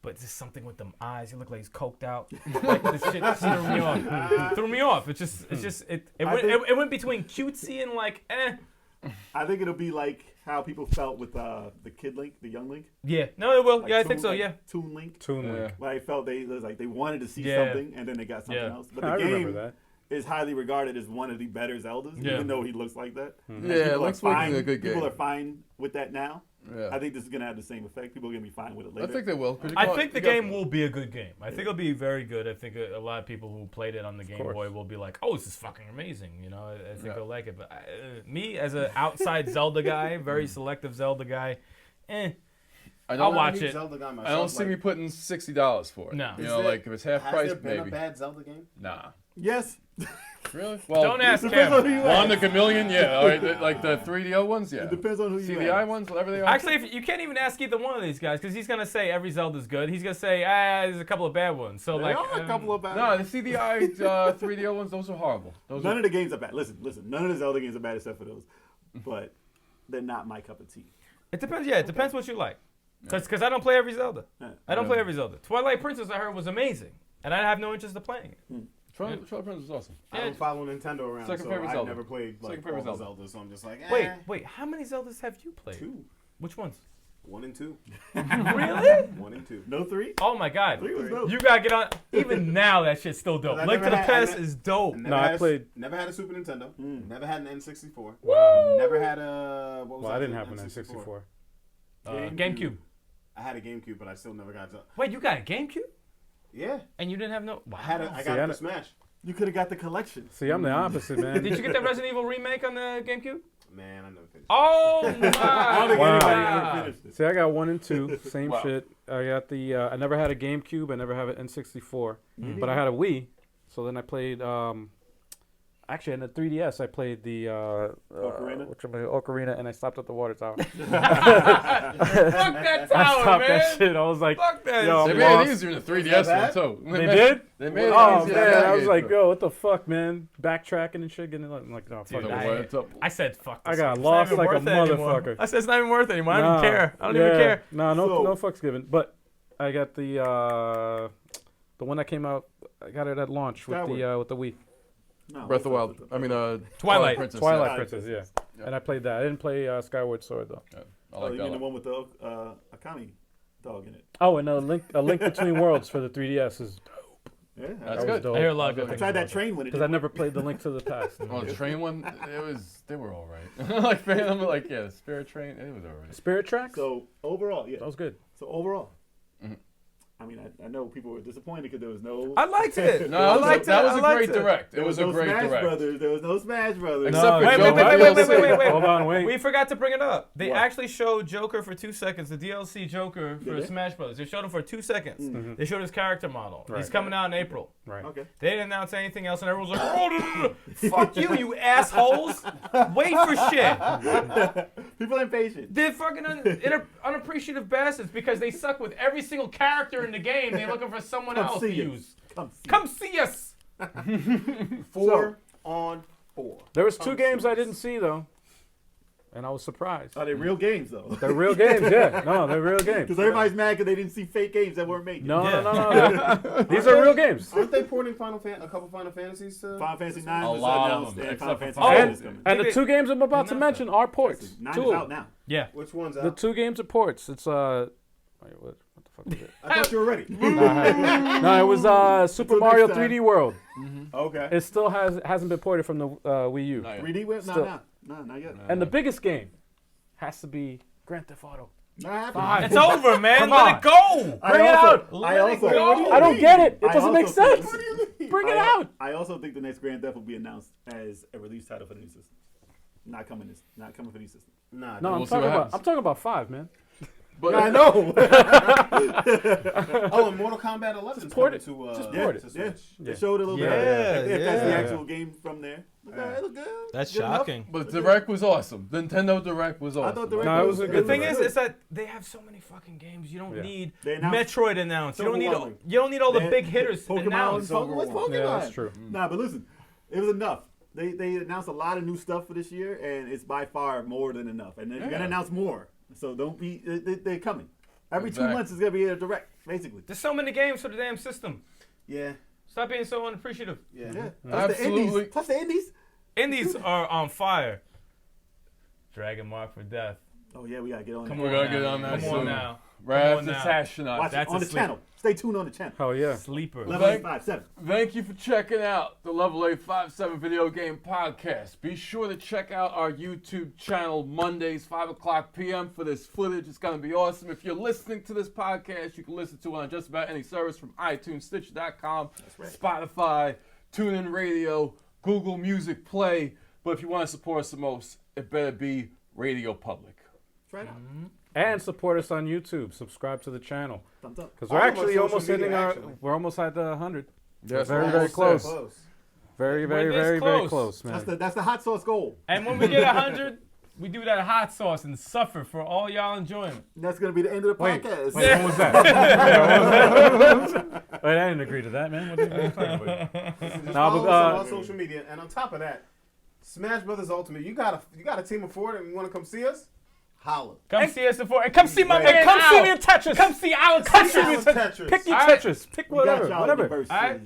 But just something with them eyes, he looked like he's coked out. Like this shit just threw me off. Threw me off. It went between cutesy and like I think it'll be like how people felt with the kid Link, the young Link. Yeah, no, it will. Like Yeah, I Toon- think so. like Yeah. Toon Link. Toon Yeah. Link. Where I felt it was like they wanted to see Yeah. something and then they got something Yeah. else. But I the remember game, that. is highly regarded as one of the better Zeldas, even though he looks like that. Yeah, People it are looks like a good game. People are fine with that now. Yeah. I think this is going to have the same effect. People are going to be fine with it later. I think they will. I think the game will be a good game. I think it'll be very good. I think a lot of people who played it on the Game Boy will be like, "Oh, this is fucking amazing." You know, I think they'll like it. But me, as an outside Zelda guy, very selective Zelda guy, I'll watch it. I don't see me putting $60 for it. No. You know, like if it's half price, Has there been maybe. a bad Zelda game? Nah. Yes. Really? Well, Don't ask depends on who him. you One ask. the chameleon, yeah. All right, like the 3DO ones, yeah. It depends on who you CDI ask. ones, whatever they are. Actually, if you can't even ask either one of these guys because he's gonna say every Zelda's good. He's gonna say there's a couple of bad ones. So There like are a couple of bad No, ones. the CDI 3DO ones, those are horrible. Those None are, of the games are bad. Listen. None of the Zelda games are bad except for those. But they're not my cup of tea. It depends. Yeah, it depends what you like. Because I don't play every Zelda. I don't play every Zelda. Twilight Princess I heard was amazing, and I have no interest in playing it. Twilight Princess was awesome. I don't follow Nintendo around, Second so favorite I've Zelda. never played like Second favorite all the Zelda. Zelda, so I'm just like, Wait, how many Zeldas have you played? 2, Which ones? 1 and 2, Really? 1 and 2. No 3? Oh my God! 3 was dope. You gotta get on. Even now, that shit's still dope. I Link to never the had- Past I ne- is dope. Never No, had I a- played- Never had a Super Nintendo. Never had an N64. Wow. Never had a. What was Well, that? I didn't have an N64. GameCube. I had a GameCube, but I still never got to. Wait, you got a GameCube? Yeah, And you didn't have no. Wow. I got I it know- for Smash. You could have got the collection. See, I'm the opposite, man. Did you get the Resident Evil remake on the GameCube? Man, I never finished. Oh my! I don't think Wow. anybody ever finished it. See, I got 1 and 2, same Wow. shit. I got the. I never had a GameCube. I never had an N64, but I had a Wii. So then I played. Actually, in the 3DS, I played the Ocarina? Ocarina, and I stopped at the water tower. Fuck that I tower, stopped man! that shit. I was like, Fuck that Yo, They shit. made it lost. easier in the 3DS one, too. they did? They made it Oh easier. man, I was Yeah, like, bro. yo, what the fuck, man? Backtracking and shit, getting I'm like, no, fuck Dude, that. what? It's up. I said fuck. I this. got It's not lost even like a worth it anymore. motherfucker. I said it's not even worth it anymore. I don't Nah, even care. I don't even yeah. care. No, So- no fucks given. But I got the one that came out. I got it at launch with the Wii. No, Breath of Wild. I mean, Twilight. Princess. Twilight yeah. Princess, yeah. Yeah. And I played that. I didn't play Skyward Sword though. Yeah, I Oh, like you that mean the one. one with the Akami dog in it? Oh, and a Link Between Worlds for the 3DS is Yeah. That's that was good. dope. I hear a lot of good I things. tried that about train when it. Because I never played the Link to the Past. Well, the train one, they were all right. Like Phantom, like the Spirit Train, it was all right. Spirit Tracks? So overall, yeah. That was good. So overall, Mhm. I mean, I know people were disappointed because there was no. I liked it. No, I liked that it. was I a liked great it. direct. It There was was a no great Smash direct. Brothers. There was no Smash Brothers. Except No, for Wait, Joe wait, wait, wait, Biden. wait, wait, wait. Hold on, wait. We forgot to bring it up. They What? actually showed Joker for 2 seconds, the DLC Joker for Did they? Smash Brothers. They showed him for 2 seconds. Mm-hmm. They showed his character model. He's Right. coming out in April. Right. Okay. They didn't announce anything else, and everyone was like, "Oh, no. Fuck you, you assholes! Wait for shit." People are impatient. They're fucking unappreciative bastards because they suck with every single character in the game. They're looking for someone Come else see to you. use. Come Come see. see us. 4 on 4. There was 2 games I didn't see though. And I was surprised. Are they real games though? They're real games, yeah. No, they're real games. Because everybody's mad because they didn't see fake games that weren't made. No, Yeah. no. These are real games. Aren't they porting a couple Final Fantasies to? Final Fantasy 9 A was lot of announced them, and except Final for Fantasy five. 10 Oh. is coming. And the Did 2 games I'm about to Didn't mention are ports. 9 Two is of out them. now. Yeah. Which one's The out? 2 games are ports. It's wait, what the fuck was it? I thought you were ready. No, it was Super Until Mario next time. 3D World. Okay. It still hasn't been ported from the Wii U. Not yet. 3D whip? No, Still. no, not yet. And the biggest game has to be Grand Theft Auto. Not happening. It's over, man. Come Let on. it go. Bring it out. Let it go. I don't get it. It I doesn't make also think- sense. Bring it out. I also think the next Grand Theft will be announced as a release title for the new system. Not coming for the new system. Nah. No, We'll see what happens. I'm talking about 5, man. But I know. Oh, and Mortal Kombat 11 is port coming it. to Just yeah, port it. to yeah. Switch. They showed it a little Yeah, bit. If that's the yeah. actual game from there. It looked good. That's Good enough. shocking. But Direct was awesome. The Nintendo Direct was awesome. I thought Direct No, it was a The good thing one. is that they have so many fucking games. You don't Yeah. need They announced- Metroid announced. You It's don't need overwhelming. all the They- big hitters Pokemon. announced. What's Pokemon? Yeah, that's true. Nah, but listen, it was enough. They announced a lot of new stuff for this year, and it's by far more than enough. And they're Yeah. gonna announce more, so don't be. They're coming. Every Exactly. 2 months is gonna be a direct, basically. There's so many games for the damn system. Yeah. Stop being so unappreciative. Yeah. Yeah, Absolutely. Touch the indies. Indies are on fire. Dragon Mark for Death. Oh yeah, we gotta get on. Come that. We're on gonna get now. on that Come soon. on now. Raz on is now. hashing us. Watch it That's on a the sleep. channel. Stay tuned on the channel. Oh yeah. Sleeper. Level Thank- 857. Thank you for checking out the Level 857 Video Game Podcast. Be sure to check out our YouTube channel Mondays, 5 o'clock p.m. for this footage. It's going to be awesome. If you're listening to this podcast, you can listen to it on just about any service from iTunes, Stitcher.com, Spotify, TuneIn Radio, Google Music Play. But if you want to support us the most, it better be Radio Public. Try it out. And support us on YouTube. Subscribe to the channel Thumbs up. because we're All of our actually social almost media, hitting our. actually. We're almost at the 100. Yes, very, we're very almost close. there. Very, very, We're this very, very close. close, man. That's the hot sauce goal. And when we get 100, we do that hot sauce and suffer for all y'all enjoyment. And that's gonna be the end of the Wait, podcast. wait, what was that? Wait, I didn't agree to that, man. What are you talking about? Just Nah, follow but, us on all social media, and on top of that, Smash Brothers Ultimate. You got a team of 4 and you want to come see us? Holla. Come see us before, and come see my Right. man Come see Al. me in Tetris. Come see our Come see Tetris. me in Tetris. Pick your All right. Tetris. Pick We got whatever. y'all Whatever. in the verses. All right.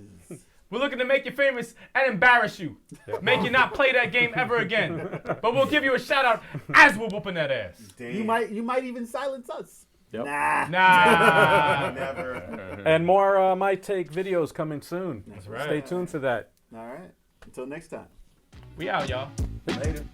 We're looking to make you famous and embarrass you. Make you not play that game ever again. But we'll give you a shout out as we're whooping that ass. Damn. You might even silence us. Yep. Nah. Nah. Never. And more Might Take videos coming soon. That's right. Stay tuned for that. All right. Until next time. We out, y'all. Later.